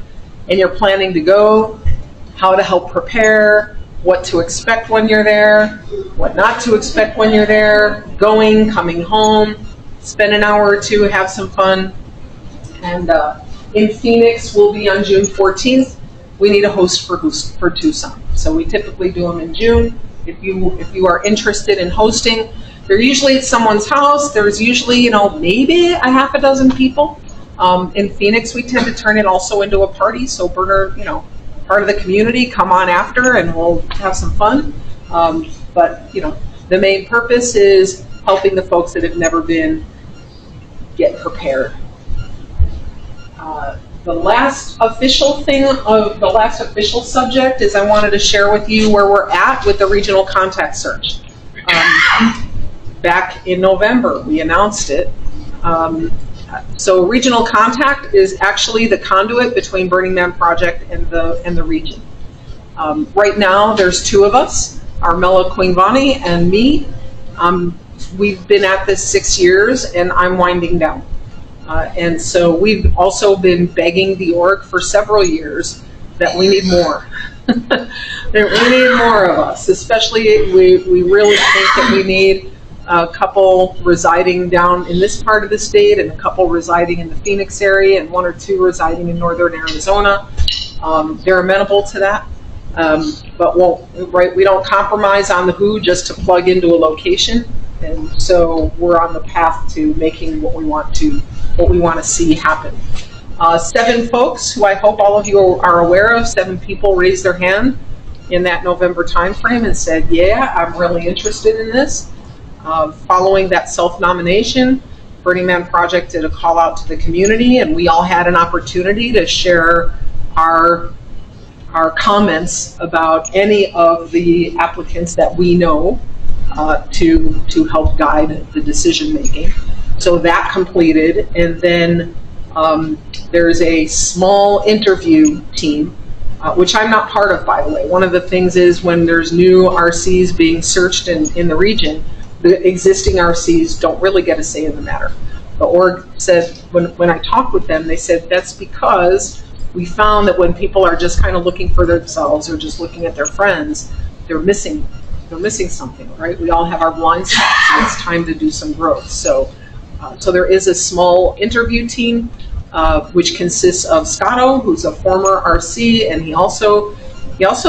and you're planning to go, how to help prepare, what to expect when you're there, what not to expect when you're there, going, coming home, spend an hour or two, have some fun. And in Phoenix, we'll be on June 14th. We need a host for Tucson. So we typically do them in June. If you are interested in hosting, they're usually at someone's house. There's usually, maybe a half a dozen people. In Phoenix, we tend to turn it also into a party. So burner, part of the community, come on after and we'll have some fun. But the main purpose is helping the folks that have never been get prepared. The last official subject is I wanted to share with you where we're at with the regional contact search. Back in November, we announced it. So regional contact is actually the conduit between Burning Man Project and the region. Right now, there's 2 of us, Armella Quingvani and me. We've been at this 6 years, and I'm winding down. And so we've also been begging the org for several years that we need more. We need more of us, especially we really think that we need a couple residing down in this part of the state and a couple residing in the Phoenix area and 1 or 2 residing in northern Arizona. They're amenable to that, but we don't compromise on the who just to plug into a location. And so we're on the path to making what we want to see happen. 7 folks who I hope all of you are aware of, 7 people raised their hand in that November timeframe and said, yeah, I'm really interested in this. Following that self-nomination, Burning Man Project did a call out to the community, and we all had an opportunity to share our comments about any of the applicants that we know to help guide the decision making. So that completed, and then There's a small interview team, which I'm not part of, by the way. One of the things is when there's new RCs being searched in the region, the existing RCs don't really get a say in the matter. The org said, when I talked with them, they said that's because we found that when people are just kind of looking for themselves or just looking at their friends, they're missing something, right? We all have our blind spots, and it's time to do some growth. So there is a small interview team, which consists of Scotto, who's a former RC, and he also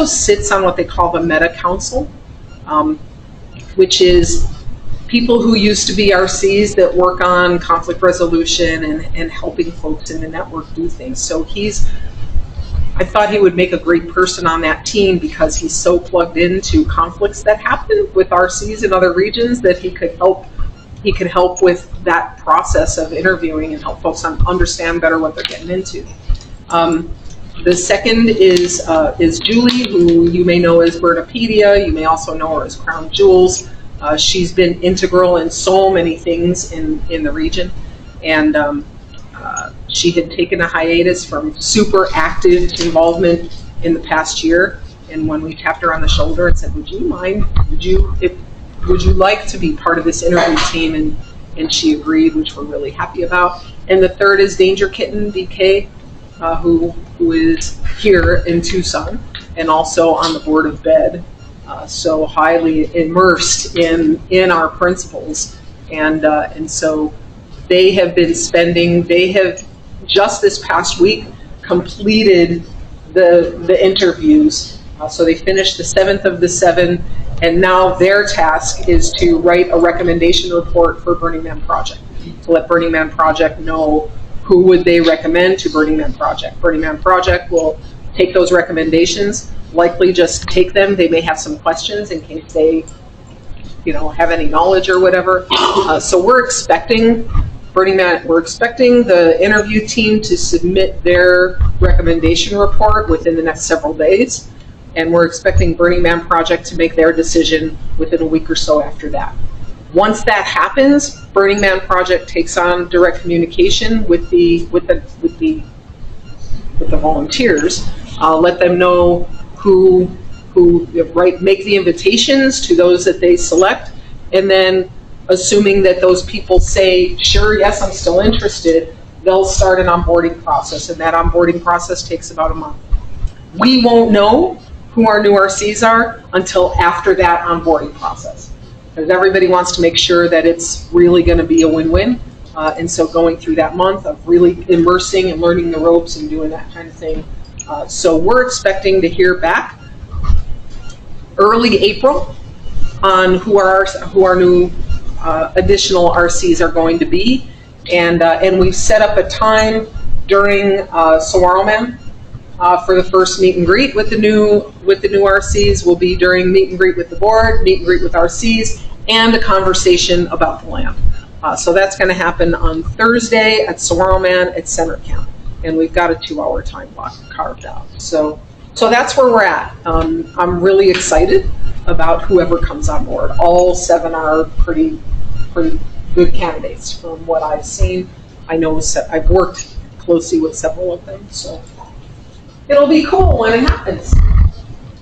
sits on what they call the Meta Council, which is people who used to be RCs that work on conflict resolution and helping folks in the network do things. So I thought he would make a great person on that team because he's so plugged into conflicts that happen with RCs in other regions that he could help with that process of interviewing and help folks understand better what they're getting into. The second is Julie, who you may know as Bertopedia. You may also know her as Crown Jewels. She's been integral in so many things in the region, and she had taken a hiatus from super active involvement in the past year. And when we tapped her on the shoulder and said, "Would you mind? Would you like to be part of this interview team?" And she agreed, which we're really happy about. And the third is Danger Kitten DK, who is here in Tucson and also on the board of BED. So highly immersed in our principles, and so they have just this past week completed the interviews. So they finished the 7th of the 7, and now their task is to write a recommendation report for Burning Man Project, to let Burning Man Project know who would they recommend to Burning Man Project. Burning Man Project will take those recommendations, likely just take them. They may have some questions in case they, have any knowledge or whatever. So we're expecting the interview team to submit their recommendation report within the next several days, and we're expecting Burning Man Project to make their decision within a week or so after that. Once that happens, Burning Man Project takes on direct communication with the volunteers. Let them know who make the invitations to those that they select, and then assuming that those people say, "Sure, yes, I'm still interested," they'll start an onboarding process, and that onboarding process takes about a month. We won't know who our new RCs are until after that onboarding process, because everybody wants to make sure that it's really going to be a win-win. And so going through that month of really immersing and learning the ropes and doing that kind of thing. So we're expecting to hear back early April on who our new additional RCs are going to be, and we've set up a time during Saguaro Man for the first meet and greet with the new RCs. Will be during meet and greet with the board, meet and greet with RCs, and a conversation about the land. So that's going to happen on Thursday at Saguaro Man at Center Camp, and we've got a 2-hour time block carved out. So that's where we're at. I'm really excited about whoever comes on board. All 7 are pretty good candidates from what I've seen. I know I've worked closely with several of them, so it'll be cool when it happens.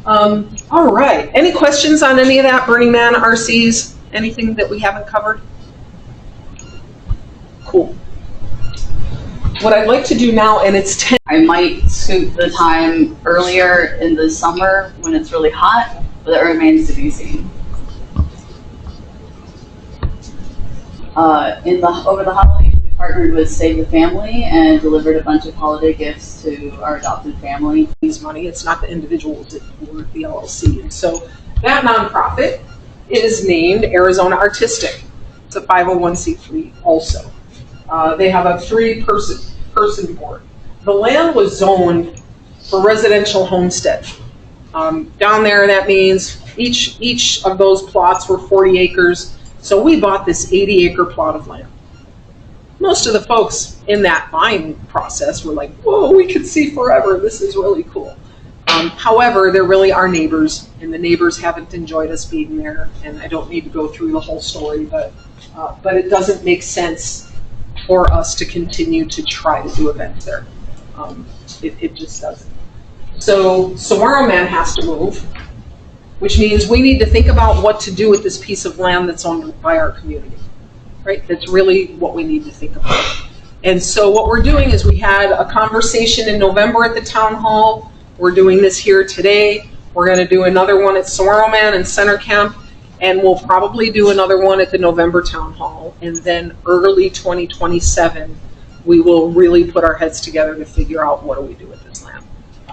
All right. Any questions on any of that? Burning Man, RCs, anything that we haven't covered? Cool. What I'd like to do now, and it's 10. I might scoot the time earlier in the summer when it's really hot, but that remains to be seen. Over the holidays, we partnered with Save the Family and delivered a bunch of holiday gifts to our adopted family. Money, it's not the individuals that work the LLC. And so that nonprofit is named Arizona Artistic. It's a 501c3 also. They have a 3-person board. The land was zoned for residential homestead. Down there, that means each of those plots were 40 acres. So we bought this 80-acre plot of land. Most of the folks in that buying process were like, "Whoa, we could see forever. This is really cool." However, they're really our neighbors, and the neighbors haven't enjoyed us being there. And I don't need to go through the whole story, but it doesn't make sense for us to continue to try to do events there. It just doesn't. So Saguaro Man has to move, which means we need to think about what to do with this piece of land that's owned by our community, right? That's really what we need to think about. And so what we're doing is we had a conversation in November at the town hall. We're doing this here today. We're going to do another one at Saguaro Man and Center Camp, and we'll probably do another one at the November town hall. And then early 2027, we will really put our heads together to figure out what do we do with this land.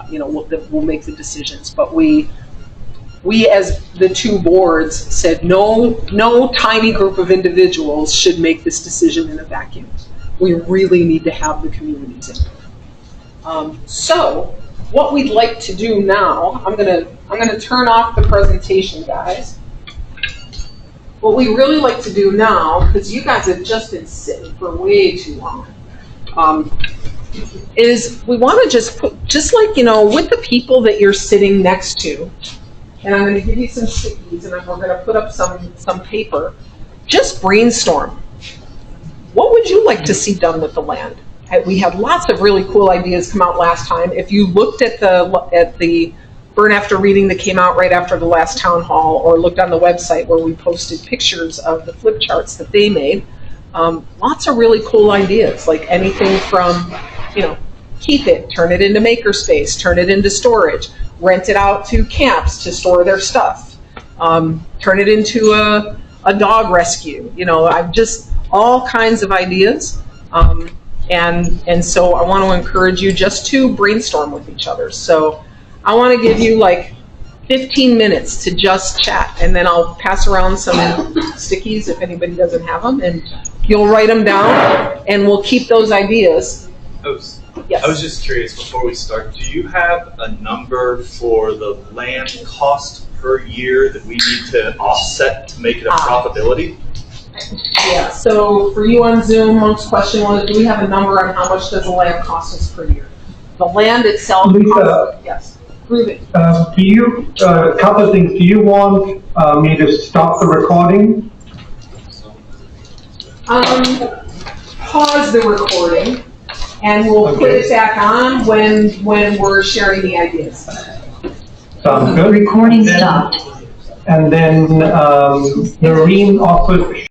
We'll make the decisions. But we as the two boards said no tiny group of individuals should make this decision in a vacuum. We really need to have the community's input. So what we'd like to do now, I'm gonna turn off the presentation, guys. What we really like to do now, because you guys have just been sitting for way too long, is we want to just put, just like, with the people that you're sitting next to, and I'm going to give you some stickies, and then we're going to put up some paper. Just brainstorm. What would you like to see done with the land? We had lots of really cool ideas come out last time. If you looked at the Burn After Reading that came out right after the last town hall, or looked on the website where we posted pictures of the flip charts that they made, lots of really cool ideas, like anything from, keep it, turn it into makerspace, turn it into storage, rent it out to camps to store their stuff, turn it into a dog rescue. I've just all kinds of ideas. And so I want to encourage you just to brainstorm with each other. So I want to give you like 15 minutes to just chat, and then I'll pass around some stickies if anybody doesn't have them, and you'll write them down, and we'll keep those ideas. Yes. I was just curious, before we start, do you have a number for the land cost per year that we need to offset to make it a profitability? Yeah, so for you on Zoom, Monk's question was, do we have a number on how much does the land cost us per year? The land itself costs, yes. Prove it. Do you, a couple of things, do you want me to stop the recording? Pause the recording, and we'll put it back on when we're sharing the ideas. Sounds good. Recording stopped. And then Noreen offered